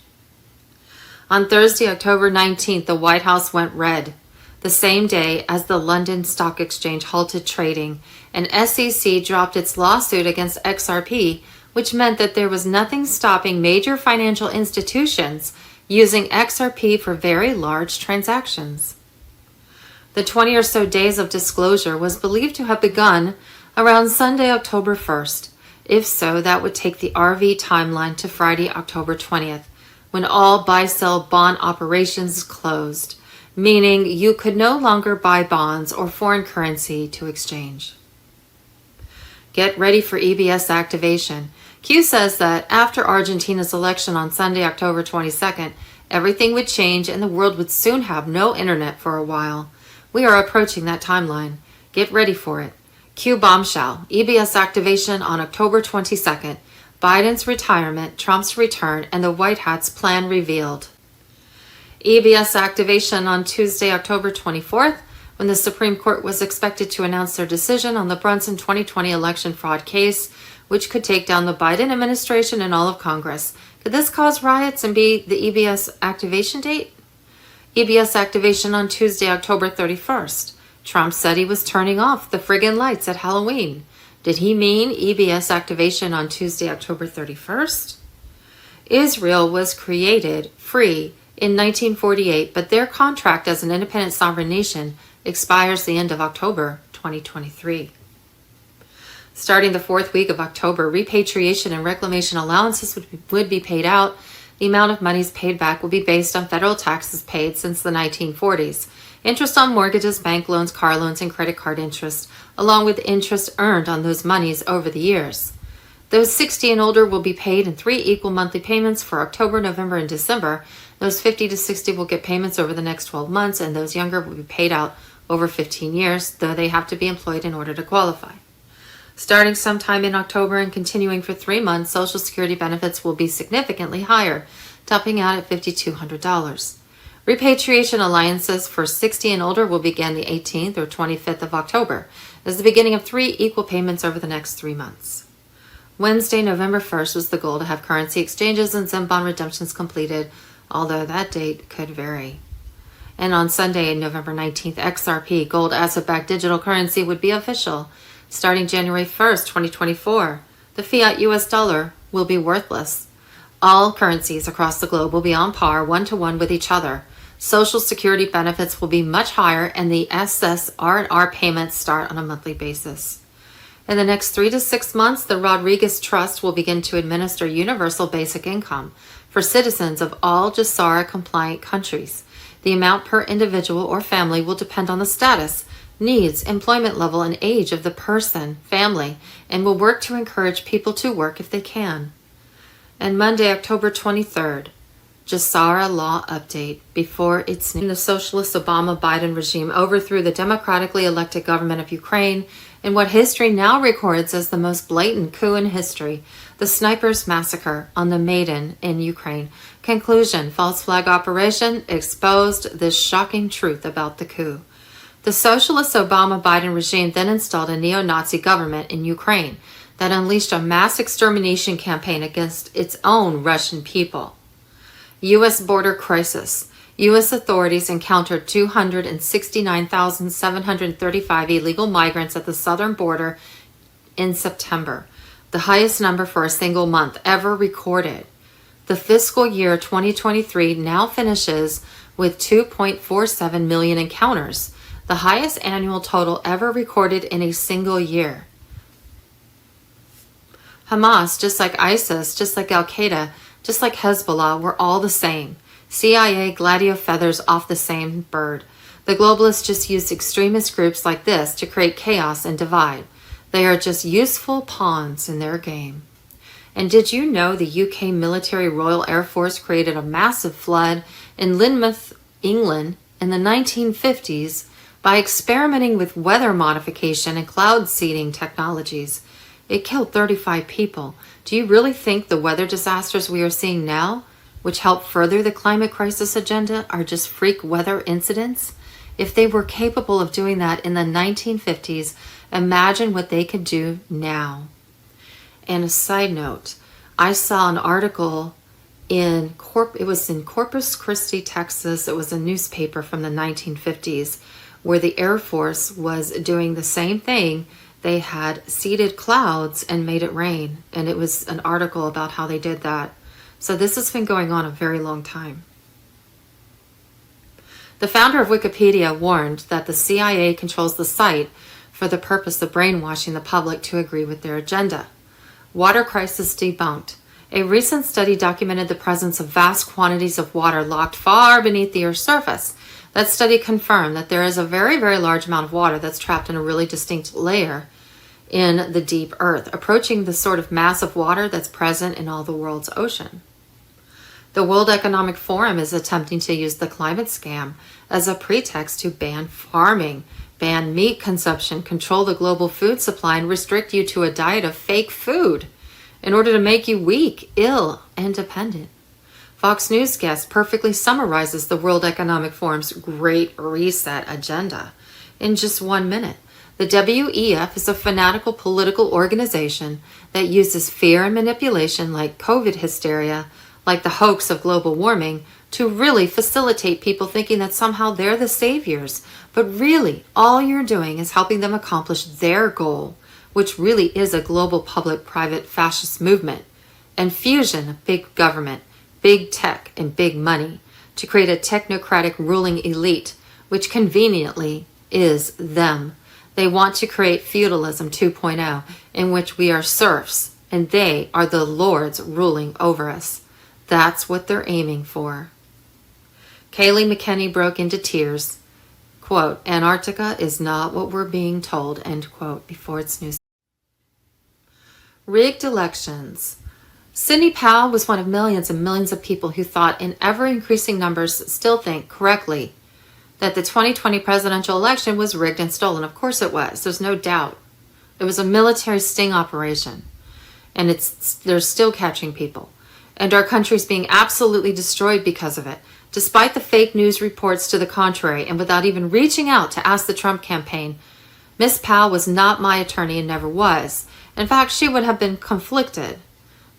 On Thursday, October 19th, the White House went red, the same day as the London Stock Exchange halted trading and SEC dropped its lawsuit against XRP, which meant that there was nothing stopping major financial institutions using XRP for very large transactions. The 20 or so days of disclosure was believed to have begun around Sunday, October 1st. If so, that would take the RV timeline to Friday, October 20th, when all buy-sell bond operations closed, meaning you could no longer buy bonds or foreign currency to exchange. Get ready for EBS activation. Q says that after Argentina's election on Sunday, October 22nd, everything would change and the world would soon have no internet for a while. We are approaching that timeline. Get ready for it. Q bombshell, EBS activation on October 22nd, Biden's retirement, Trump's return, and the White Hat's plan revealed. EBS activation on Tuesday, October 24th, when the Supreme Court was expected to announce their decision on the Brunson 2020 election fraud case, which could take down the Biden administration and all of Congress. Could this cause riots and be the EBS activation date? EBS activation on Tuesday, October 31st. Trump said he was turning off the friggin' lights at Halloween. Did he mean EBS activation on Tuesday, October 31st? Israel was created free in 1948, but their contract as an independent sovereign nation expires the end of October 2023. Starting the fourth week of October, repatriation and reclamation allowances would be paid out. The amount of monies paid back will be based on federal taxes paid since the 1940s. Interest on mortgages, bank loans, car loans, and credit card interest, along with interest earned on those monies over the years. Those 60 and older will be paid in 3 equal monthly payments for October, November, and December. Those 50 to 60 will get payments over the next 12 months, and those younger will be paid out over 15 years, though they have to be employed in order to qualify. Starting sometime in October and continuing for 3 months, Social Security benefits will be significantly higher, topping out at $5,200. Repatriation alliances for 60 and older will begin the 18th or 25th of October as the beginning of 3 equal payments over the next 3 months. Wednesday, November 1st was the goal to have currency exchanges and Zim bond redemptions completed, although that date could vary. And on Sunday, November 19th, XRP, gold asset-backed digital currency, would be official. Starting January 1st, 2024, the fiat US dollar will be worthless. All currencies across the globe will be on par, one-to-one with each other. Social Security benefits will be much higher, and the SSR&R payments start on a monthly basis. In the next 3 to 6 months, the Rodriguez Trust will begin to administer universal basic income for citizens of all GCR-compliant countries. The amount per individual or family will depend on the status, needs, employment level, and age of the person, family, and will work to encourage people to work if they can. And Monday, October 23rd, GCR law update. Before its name, the socialist Obama-Biden regime overthrew the democratically elected government of Ukraine in what history now records as the most blatant coup in history, the Snipers Massacre on the Maidan in Ukraine. Conclusion, false flag operation exposed this shocking truth about the coup. The socialist Obama-Biden regime then installed a neo-Nazi government in Ukraine that unleashed a mass extermination campaign against its own Russian people. U.S. border crisis. U.S. authorities encountered 269,735 illegal migrants at the southern border in September, the highest number for a single month ever recorded. The fiscal year 2023 now finishes with 2.47 million encounters, the highest annual total ever recorded in a single year. Hamas, just like ISIS, just like Al-Qaeda, just like Hezbollah, were all the same. CIA Gladio feathers off the same bird. The globalists just use extremist groups like this to create chaos and divide. They are just useful pawns in their game. And did you know the UK Military Royal Air Force created a massive flood in Lynmouth, England in the 1950s by experimenting with weather modification and cloud seeding technologies? It killed 35 people. Do you really think the weather disasters we are seeing now, which help further the climate crisis agenda, are just freak weather incidents? If they were capable of doing that in the 1950s, imagine what they could do now. And a side note, I saw an article it was in Corpus Christi, Texas. It was a newspaper from the 1950s where the Air Force was doing the same thing. They had seeded clouds and made it rain. And it was an article about how they did that. So this has been going on a very long time. The founder of Wikipedia warned that the CIA controls the site for the purpose of brainwashing the public to agree with their agenda. Water crisis debunked. A recent study documented the presence of vast quantities of water locked far beneath the Earth's surface. That study confirmed that there is a very, very large amount of water that's trapped in a really distinct layer in the deep Earth, approaching the sort of mass of water that's present in all the world's ocean. The World Economic Forum is attempting to use the climate scam as a pretext to ban farming, ban meat consumption, control the global food supply, and restrict you to a diet of fake food in order to make you weak, ill, and dependent. Fox News guest perfectly summarizes the World Economic Forum's Great Reset agenda in just 1 minute. The WEF is a fanatical political organization that uses fear and manipulation like COVID hysteria, like the hoax of global warming, to really facilitate people thinking that somehow they're the saviors. But really, all you're doing is helping them accomplish their goal, which really is a global public-private fascist movement and fusion of big government, big tech, and big money to create a technocratic ruling elite, which conveniently is them. They want to create feudalism 2.0, in which we are serfs and they are the lords ruling over us. That's what they're aiming for. Kayleigh McKinney broke into tears. Quote, Antarctica is not what we're being told, end quote, before its news. Rigged elections. Sidney Powell was one of millions and millions of people who thought, in ever-increasing numbers still think correctly, that the 2020 presidential election was rigged and stolen. Of course it was. There's no doubt. It was a military sting operation. And they're still catching people. And our country's being absolutely destroyed because of it, despite the fake news reports to the contrary, and without even reaching out to ask the Trump campaign. Miss Powell was not my attorney and never was. In fact, she would have been conflicted.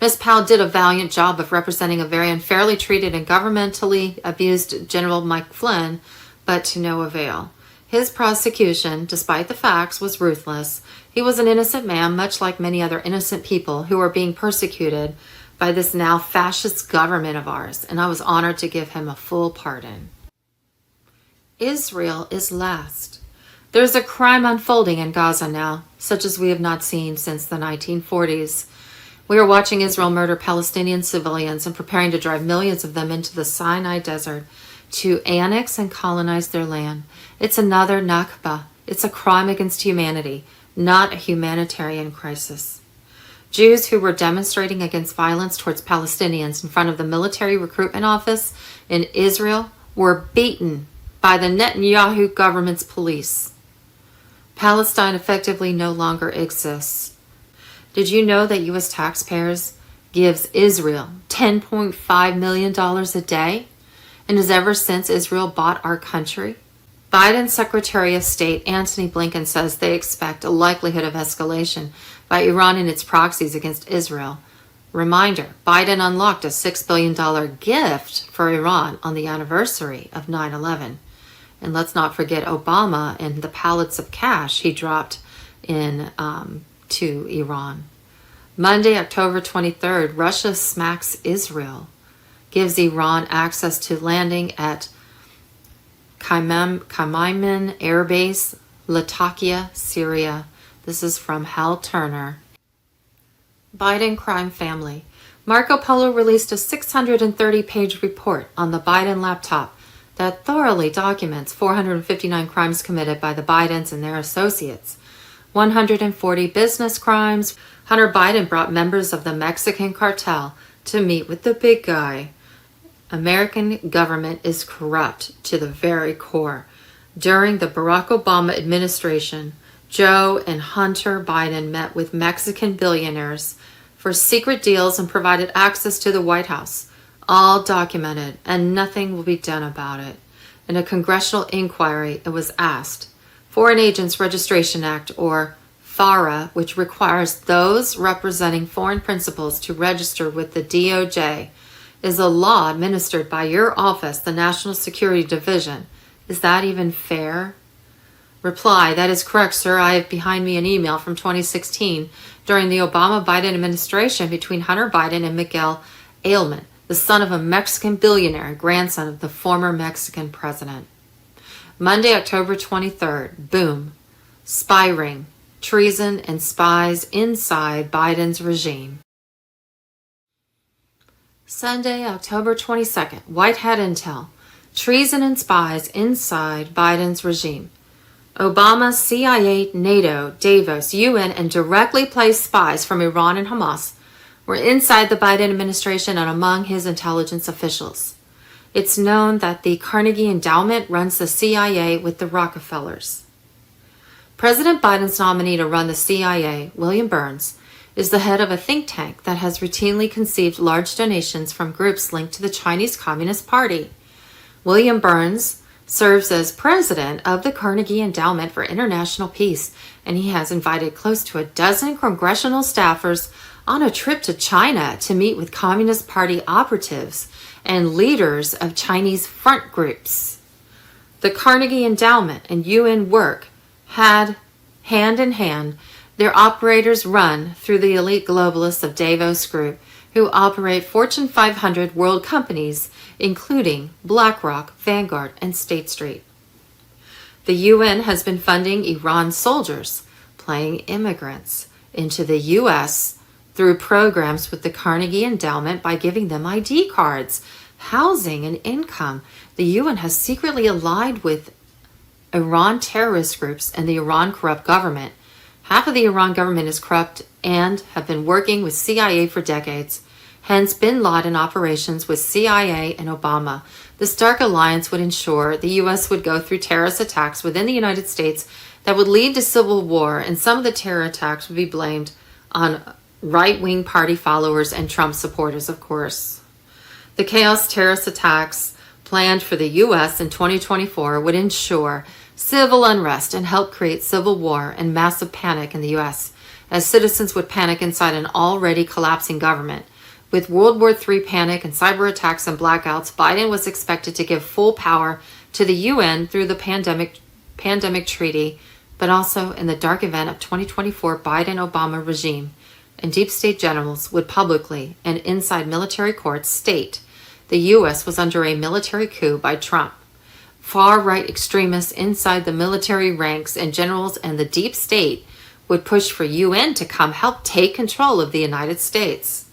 Miss Powell did a valiant job of representing a very unfairly treated and governmentally abused General Mike Flynn, but to no avail. His prosecution, despite the facts, was ruthless. He was an innocent man, much like many other innocent people who are being persecuted by this now fascist government of ours, and I was honored to give him a full pardon. Israel is last. There's a crime unfolding in Gaza now, such as we have not seen since the 1940s. We are watching Israel murder Palestinian civilians and preparing to drive millions of them into the Sinai desert to annex and colonize their land. It's another Nakba. It's a crime against humanity, not a humanitarian crisis. Jews who were demonstrating against violence towards Palestinians in front of the military recruitment office in Israel were beaten by the Netanyahu government's police. Palestine effectively no longer exists. Did you know that U.S. taxpayers gives Israel $10.5 million a day? And has ever since Israel bought our country? Biden's Secretary of State Antony Blinken says they expect a likelihood of escalation by Iran and its proxies against Israel. Reminder, Biden unlocked a $6 billion gift for Iran on the anniversary of 9/11. And let's not forget Obama and the pallets of cash he dropped in to Iran. Monday, October 23rd, Russia smacks Israel, gives Iran access to landing at Khmeimim Air Base, Latakia, Syria. This is from Hal Turner. Biden crime family. Marco Polo released a 630-page report on the Biden laptop that thoroughly documents 459 crimes committed by the Bidens and their associates, 140 business crimes. Hunter Biden brought members of the Mexican cartel to meet with the big guy. American government is corrupt to the very core. During the Barack Obama administration, Joe and Hunter Biden met with Mexican billionaires for secret deals and provided access to the White House. All documented, and nothing will be done about it. In a congressional inquiry, it was asked, Foreign Agents Registration Act, or FARA, which requires those representing foreign principals to register with the DOJ, is a law administered by your office, the National Security Division. Is that even fair? Reply, that is correct, sir. I have behind me an email from 2016 during the Obama-Biden administration between Hunter Biden and Miguel Ailman, the son of a Mexican billionaire and grandson of the former Mexican president. Monday, October 23rd, boom, spy ring, treason and spies inside Biden's regime. Sunday, October 22nd, White Hat intel, treason and spies inside Biden's regime. Obama, CIA, NATO, Davos, UN, and directly placed spies from Iran and Hamas were inside the Biden administration and among his intelligence officials. It's known that the Carnegie Endowment runs the CIA with the Rockefellers. President Biden's nominee to run the CIA, William Burns, is the head of a think tank that has routinely conceived large donations from groups linked to the Chinese Communist Party. William Burns serves as president of the Carnegie Endowment for International Peace, and he has invited close to a dozen congressional staffers on a trip to China to meet with Communist Party operatives and leaders of Chinese front groups. The Carnegie Endowment and UN work had, hand in hand, their operators run through the elite globalists of Davos Group, who operate Fortune 500 world companies, including BlackRock, Vanguard, and State Street. The UN has been funding Iran soldiers, playing immigrants, into the U.S. through programs with the Carnegie Endowment by giving them ID cards, housing, and income. The UN has secretly allied with Iran terrorist groups and the Iran corrupt government. Half of the Iran government is corrupt and have been working with CIA for decades. Hence, bin Laden operations with CIA and Obama. This dark alliance would ensure the U.S. would go through terrorist attacks within the United States that would lead to civil war, and some of the terror attacks would be blamed on right-wing party followers and Trump supporters, of course. The chaos terrorist attacks planned for the U.S. in 2024 would ensure civil unrest and help create civil war and massive panic in the U.S., as citizens would panic inside an already collapsing government. With World War III panic and cyber attacks and blackouts, Biden was expected to give full power to the UN through the pandemic treaty, but also in the dark event of 2024 Biden-Obama regime, and deep state generals would publicly and inside military courts state the U.S. was under a military coup by Trump. Far-right extremists inside the military ranks and generals and the deep state would push for UN to come help take control of the United States.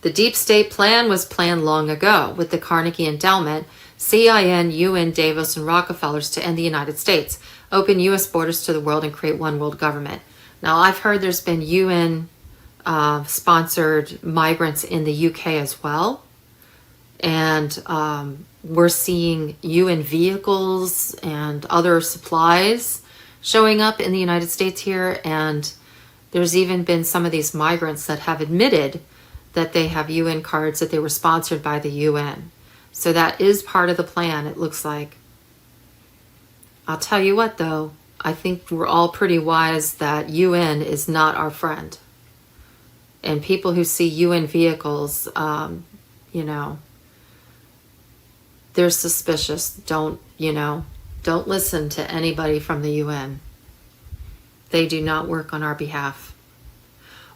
The deep state plan was planned long ago with the Carnegie Endowment, CIN, UN, Davos, and Rockefellers to end the United States, open U.S. borders to the world, and create one world government. Now, I've heard there's been UN-sponsored migrants in the UK as well, and we're seeing UN vehicles and other supplies showing up in the United States here, and there's even been some of these migrants that have admitted that they have UN cards, that they were sponsored by the UN. So that is part of the plan, it looks like. I'll tell you what, though, I think we're all pretty wise that UN is not our friend. And people who see UN vehicles, they're suspicious. Don't listen to anybody from the UN. They do not work on our behalf.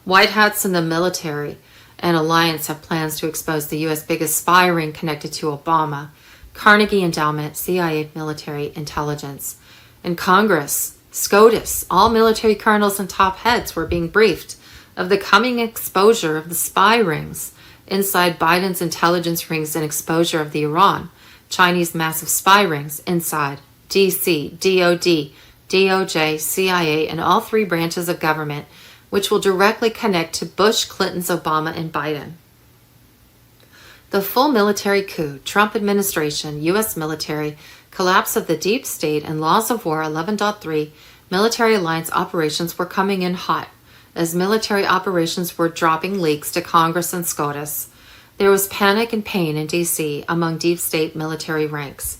White hats in the military and alliance have plans to expose the U.S. biggest spy ring connected to Obama, Carnegie Endowment, CIA military intelligence. In Congress, SCOTUS, all military colonels and top heads were being briefed of the coming exposure of the spy rings inside Biden's intelligence rings and exposure of the Iran, Chinese massive spy rings inside DC, DOD, DOJ, CIA, and all three branches of government, which will directly connect to Bush, Clinton's, Obama, and Biden. The full military coup, Trump administration, U.S. military, collapse of the deep state, and laws of war 11.3 military alliance operations were coming in hot, as military operations were dropping leaks to Congress and SCOTUS. There was panic and pain in D.C. among deep state military ranks.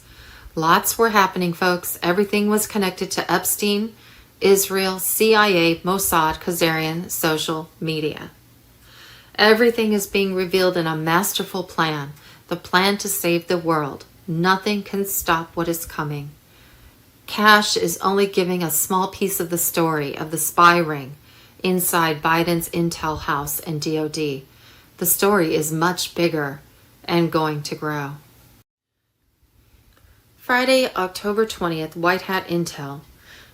Lots were happening, folks. Everything was connected to Epstein, Israel, CIA, Mossad, Khazarian, social media. Everything is being revealed in a masterful plan, the plan to save the world. Nothing can stop what is coming. Cash is only giving a small piece of the story of the spy ring inside Biden's intel house and DOD. The story is much bigger and going to grow. Friday, October 20th, White Hat Intel.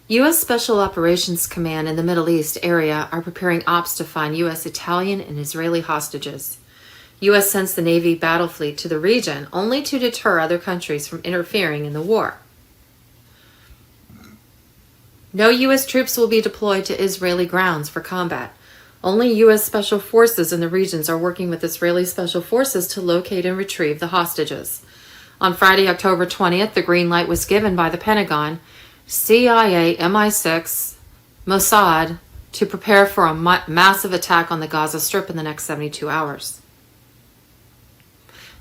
U.S. Special Operations Command in the Middle East area are preparing ops to find U.S., Italian, and Israeli hostages. U.S. sends the Navy battle fleet to the region only to deter other countries from interfering in the war. No U.S. troops will be deployed to Israeli grounds for combat. Only U.S. Special Forces in the regions are working with Israeli Special Forces to locate and retrieve the hostages. On Friday, October 20th, the green light was given by the Pentagon, CIA, MI6, Mossad to prepare for a massive attack on the Gaza Strip in the next 72 hours.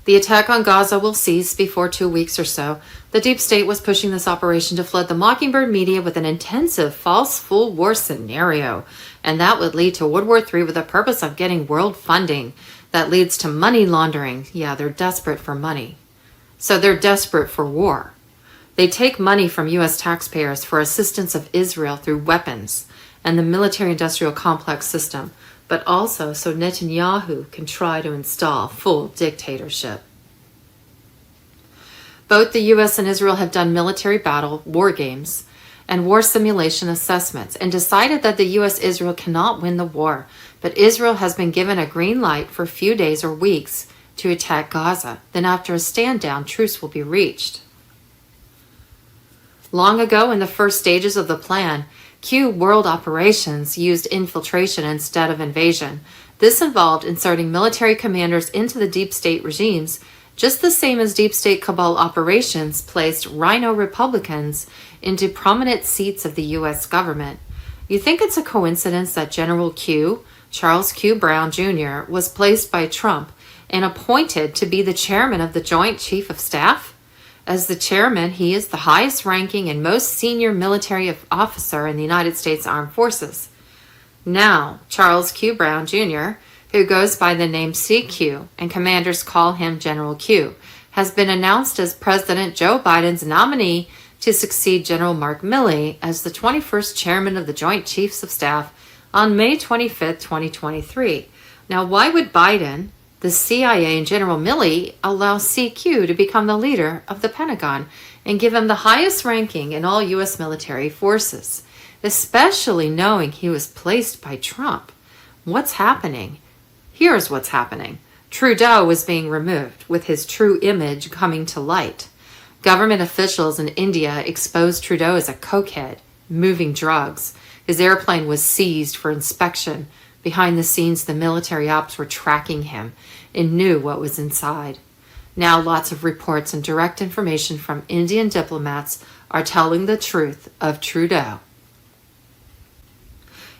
The attack on Gaza will cease before 2 weeks or so. The deep state was pushing this operation to flood the Mockingbird media with an intensive false full war scenario, and that would lead to World War III with the purpose of getting world funding that leads to money laundering. Yeah, they're desperate for money. So they're desperate for war. They take money from U.S. taxpayers for assistance of Israel through weapons and the military-industrial complex system, but also so Netanyahu can try to install full dictatorship. Both the U.S. and Israel have done military battle war games and war simulation assessments and decided that the U.S.-Israel cannot win the war, but Israel has been given a green light for a few days or weeks to attack Gaza. Then after a stand-down, truce will be reached. Long ago, in the first stages of the plan, Q world operations used infiltration instead of invasion. This involved inserting military commanders into the deep state regimes, just the same as deep state cabal operations placed rhino Republicans into prominent seats of the U.S. government. You think it's a coincidence that General Q, Charles Q. Brown Jr., was placed by Trump and appointed to be the chairman of the Joint Chief of Staff? As the chairman, he is the highest ranking and most senior military officer in the United States Armed Forces. Now, Charles Q. Brown Jr., who goes by the name CQ, and commanders call him General Q, has been announced as President Joe Biden's nominee to succeed General Mark Milley as the 21st chairman of the Joint Chiefs of Staff on May 25, 2023. Now, why would Biden, the CIA, and General Milley allow CQ to become the leader of the Pentagon and give him the highest ranking in all U.S. military forces, especially knowing he was placed by Trump? What's happening? Here's what's happening. Trudeau was being removed, with his true image coming to light. Government officials in India exposed Trudeau as a cokehead, moving drugs. His airplane was seized for inspection. Behind the scenes, the military ops were tracking him and knew what was inside. Now, lots of reports and direct information from Indian diplomats are telling the truth of Trudeau.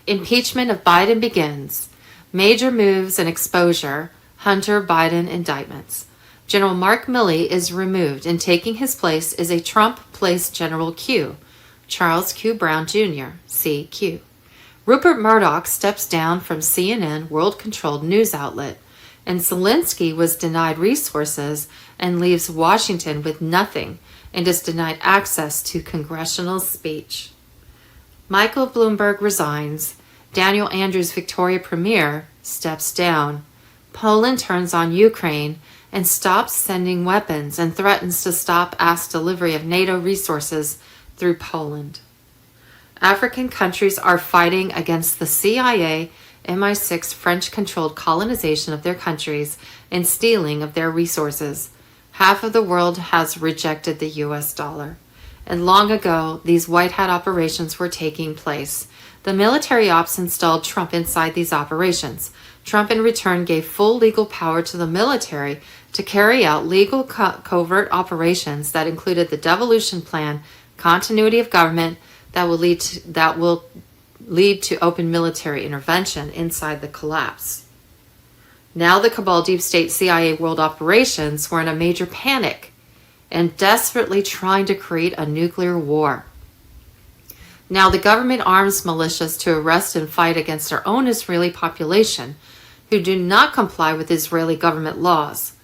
Impeachment of Biden begins. Major moves and exposure. Hunter Biden indictments. General Mark Milley is removed, and taking his place is a Trump-placed General Q, Charles Q. Brown Jr., CQ. Rupert Murdoch steps down from CNN world-controlled news outlet, and Zelensky was denied resources and leaves Washington with nothing and is denied access to congressional speech. Michael Bloomberg resigns. Daniel Andrews' Victoria Premier steps down. Poland turns on Ukraine and stops sending weapons and threatens to stop asked delivery of NATO resources through Poland. African countries are fighting against the CIA, MI6 French-controlled colonization of their countries and stealing of their resources. Half of the world has rejected the US dollar. And long ago, these white hat operations were taking place. The military ops installed Trump inside these operations. Trump in return gave full legal power to the military to carry out legal covert operations that included the devolution plan, continuity of government that will lead to open military intervention inside the collapse. Now the cabal deep state CIA world operations were in a major panic and desperately trying to create a nuclear war. Now the government arms militias to arrest and fight against their own Israeli population who do not comply with Israeli government laws,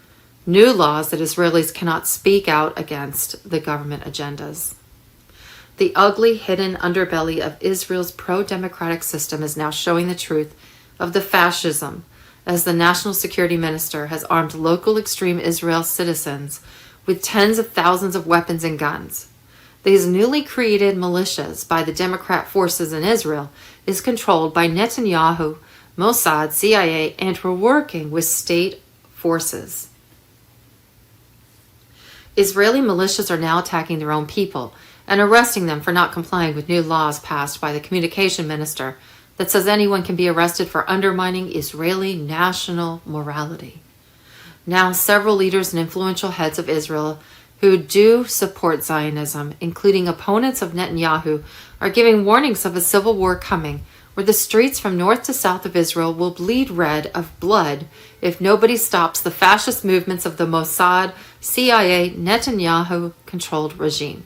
new laws that Israelis cannot speak out against the government agendas. The ugly hidden underbelly of Israel's pro-democratic system is now showing the truth of the fascism, as the national security minister has armed local extreme Israel citizens with tens of thousands of weapons and guns. These newly created militias by the Democrat forces in Israel is controlled by Netanyahu, Mossad, CIA, and were working with state forces. Israeli militias are now attacking their own people and arresting them for not complying with new laws passed by the communication minister that says anyone can be arrested for undermining Israeli national morality. Now, several leaders and influential heads of Israel who do support Zionism, including opponents of Netanyahu, are giving warnings of a civil war coming, where the streets from north to south of Israel will bleed red of blood if nobody stops the fascist movements of the Mossad, CIA, Netanyahu-controlled regime.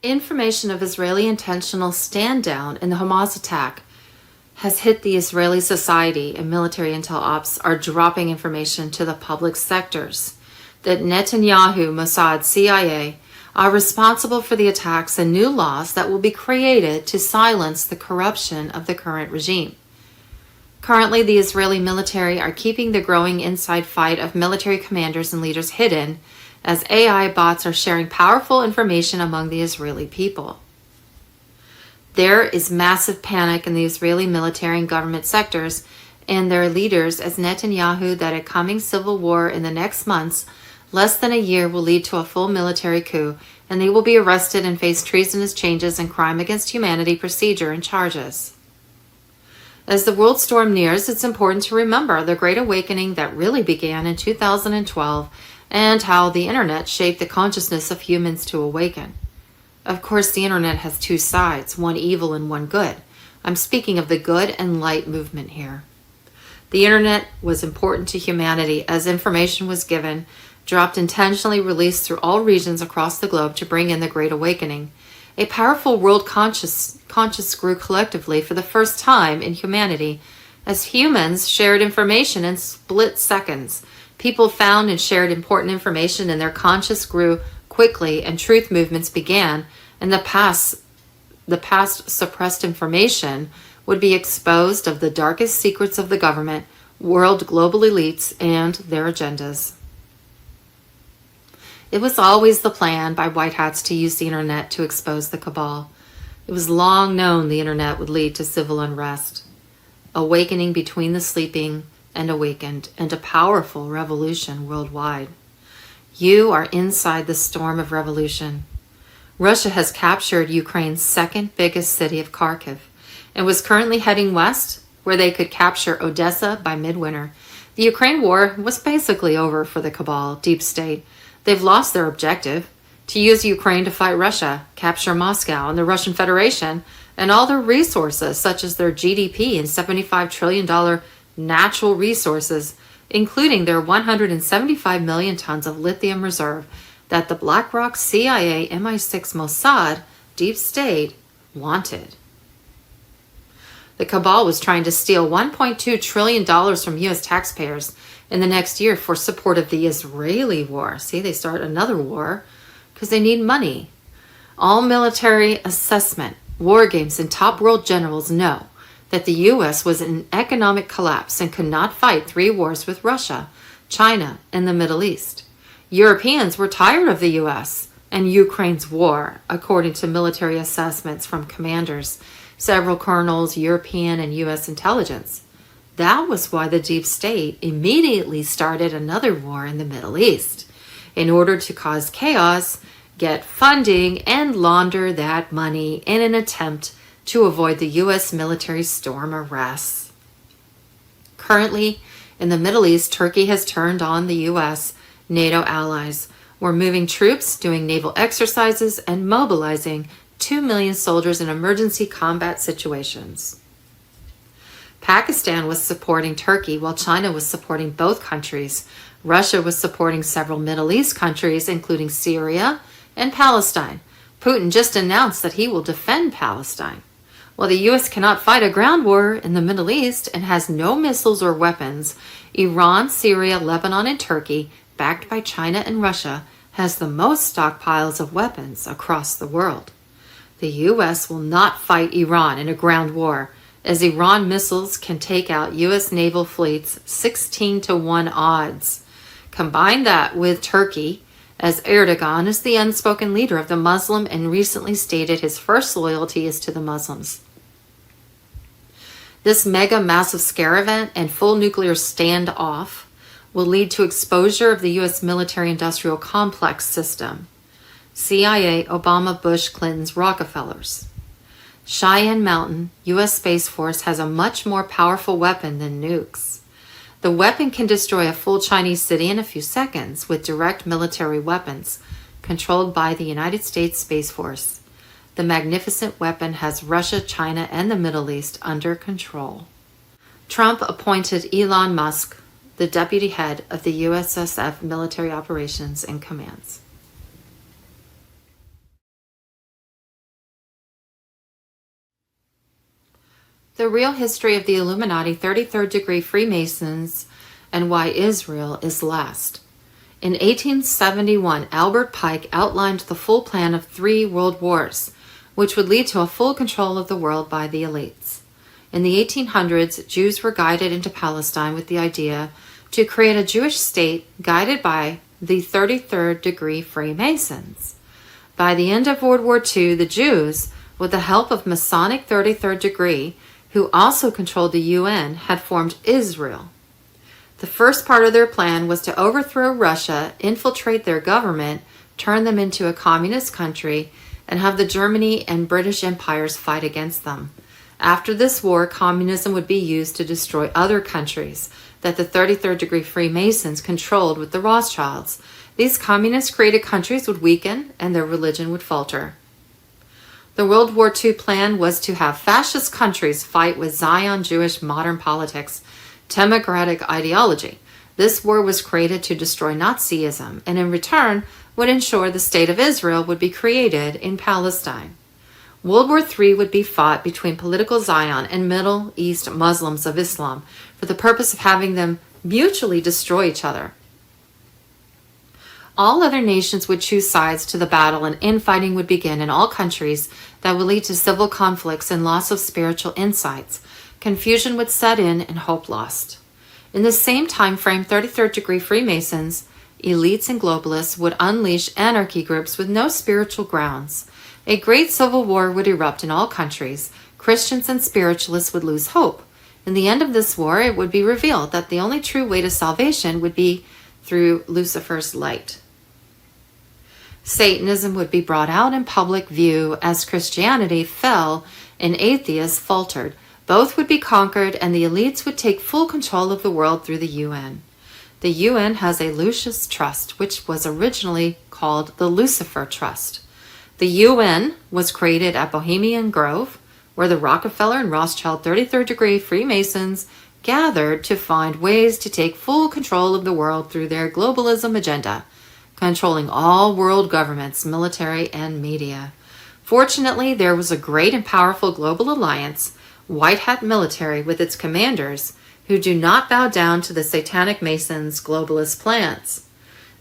Information of Israeli intentional stand-down in the Hamas attack has hit the Israeli society, and military intel ops are dropping information to the public sectors that Netanyahu, Mossad, CIA are responsible for the attacks and new laws that will be created to silence the corruption of the current regime. Currently, the Israeli military are keeping the growing inside fight of military commanders and leaders hidden as AI bots are sharing powerful information among the Israeli people. There is massive panic in the Israeli military and government sectors and their leaders as Netanyahu that a coming civil war in the next months, less than a year, will lead to a full military coup, and they will be arrested and face treasonous changes and crime against humanity procedure and charges. As the world storm nears, it's important to remember the Great Awakening that really began in 2012 and how the internet shaped the consciousness of humans to awaken. Of course, the internet has two sides, one evil and one good. I'm speaking of the good and light movement here. The internet was important to humanity as information was given, dropped intentionally, released through all regions across the globe to bring in the Great Awakening. A powerful world conscious grew collectively for the first time in humanity as humans shared information in split seconds. People found and shared important information and their conscience grew quickly and truth movements began, and the past suppressed information would be exposed of the darkest secrets of the government, world global elites, and their agendas. It was always the plan by white hats to use the internet to expose the cabal. It was long known the internet would lead to civil unrest, awakening between the sleeping and awakened, and a powerful revolution worldwide. You are inside the storm of revolution. Russia has captured Ukraine's second biggest city of Kharkiv and was currently heading west, where they could capture Odessa by midwinter. The Ukraine war was basically over for the cabal deep state. They've lost their objective, to use Ukraine to fight Russia, capture Moscow and the Russian Federation, and all their resources, such as their GDP and $75 trillion natural resources, including their 175 million tons of lithium reserve that the BlackRock, CIA, MI6, Mossad, Deep State wanted. The cabal was trying to steal $1.2 trillion from U.S. taxpayers in the next year for support of the Israeli war. See, they start another war because they need money. All military assessment, war games, and top world generals know that the U.S. was in economic collapse and could not fight 3 wars with Russia, China, and the Middle East. Europeans were tired of the U.S. and Ukraine's war, according to military assessments from commanders, several colonels, European and U.S. intelligence. That was why the deep state immediately started another war in the Middle East, in order to cause chaos, get funding, and launder that money in an attempt to avoid the U.S. military storm arrests. Currently, in the Middle East, Turkey has turned on the U.S. NATO allies. We're moving troops, doing naval exercises, and mobilizing 2 million soldiers in emergency combat situations. Pakistan was supporting Turkey while China was supporting both countries. Russia was supporting several Middle East countries, including Syria and Palestine. Putin just announced that he will defend Palestine. While the U.S. cannot fight a ground war in the Middle East and has no missiles or weapons, Iran, Syria, Lebanon, and Turkey, backed by China and Russia, has the most stockpiles of weapons across the world. The U.S. will not fight Iran in a ground war, as Iran missiles can take out U.S. naval fleets 16-1 odds. Combine that with Turkey, as Erdogan is the unspoken leader of the Muslim and recently stated his first loyalty is to the Muslims. This mega massive scare event and full nuclear standoff will lead to exposure of the U.S. military-industrial complex system. CIA, Obama, Bush, Clinton's, Rockefellers. Cheyenne Mountain, U.S. Space Force has a much more powerful weapon than nukes. The weapon can destroy a full Chinese city in a few seconds with direct military weapons, controlled by the United States Space Force. The magnificent weapon has Russia, China, and the Middle East under control. Trump appointed Elon Musk the deputy head of the USSF military operations and commands. The real history of the Illuminati 33rd degree Freemasons and why Israel is last. In 1871, Albert Pike outlined the full plan of 3 world wars, which would lead to a full control of the world by the elites. In the 1800s, Jews were guided into Palestine with the idea to create a Jewish state guided by the 33rd degree Freemasons. By the end of World War II, the Jews, with the help of Masonic 33rd degree, who also controlled the UN, had formed Israel. The first part of their plan was to overthrow Russia, infiltrate their government, turn them into a communist country, and have the Germany and British empires fight against them. After this war, communism would be used to destroy other countries that the 33rd degree Freemasons controlled with the Rothschilds. These communist created countries would weaken and their religion would falter. The World War II plan was to have fascist countries fight with Zion Jewish modern politics, democratic ideology. This war was created to destroy Nazism and in return would ensure the State of Israel would be created in Palestine. World War III would be fought between political Zion and Middle East Muslims of Islam for the purpose of having them mutually destroy each other. All other nations would choose sides to the battle and infighting would begin in all countries that would lead to civil conflicts and loss of spiritual insights. Confusion would set in and hope lost. In the same time frame, 33rd degree Freemasons, elites and globalists would unleash anarchy groups with no spiritual grounds. A great civil war would erupt in all countries. Christians and spiritualists would lose hope. In the end of this war, it would be revealed that the only true way to salvation would be through Lucifer's light. Satanism would be brought out in public view as Christianity fell and atheists faltered. Both would be conquered and the elites would take full control of the world through the UN. The UN has a Lucius Trust, which was originally called the Lucifer Trust. The UN was created at Bohemian Grove, where the Rockefeller and Rothschild 33rd degree Freemasons gathered to find ways to take full control of the world through their globalism agenda, controlling all world governments, military, and media. Fortunately, there was a great and powerful global alliance, White Hat military with its commanders, who do not bow down to the satanic Masons' globalist plans.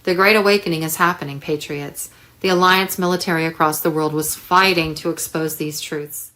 The Great Awakening is happening, patriots. The alliance military across the world was fighting to expose these truths.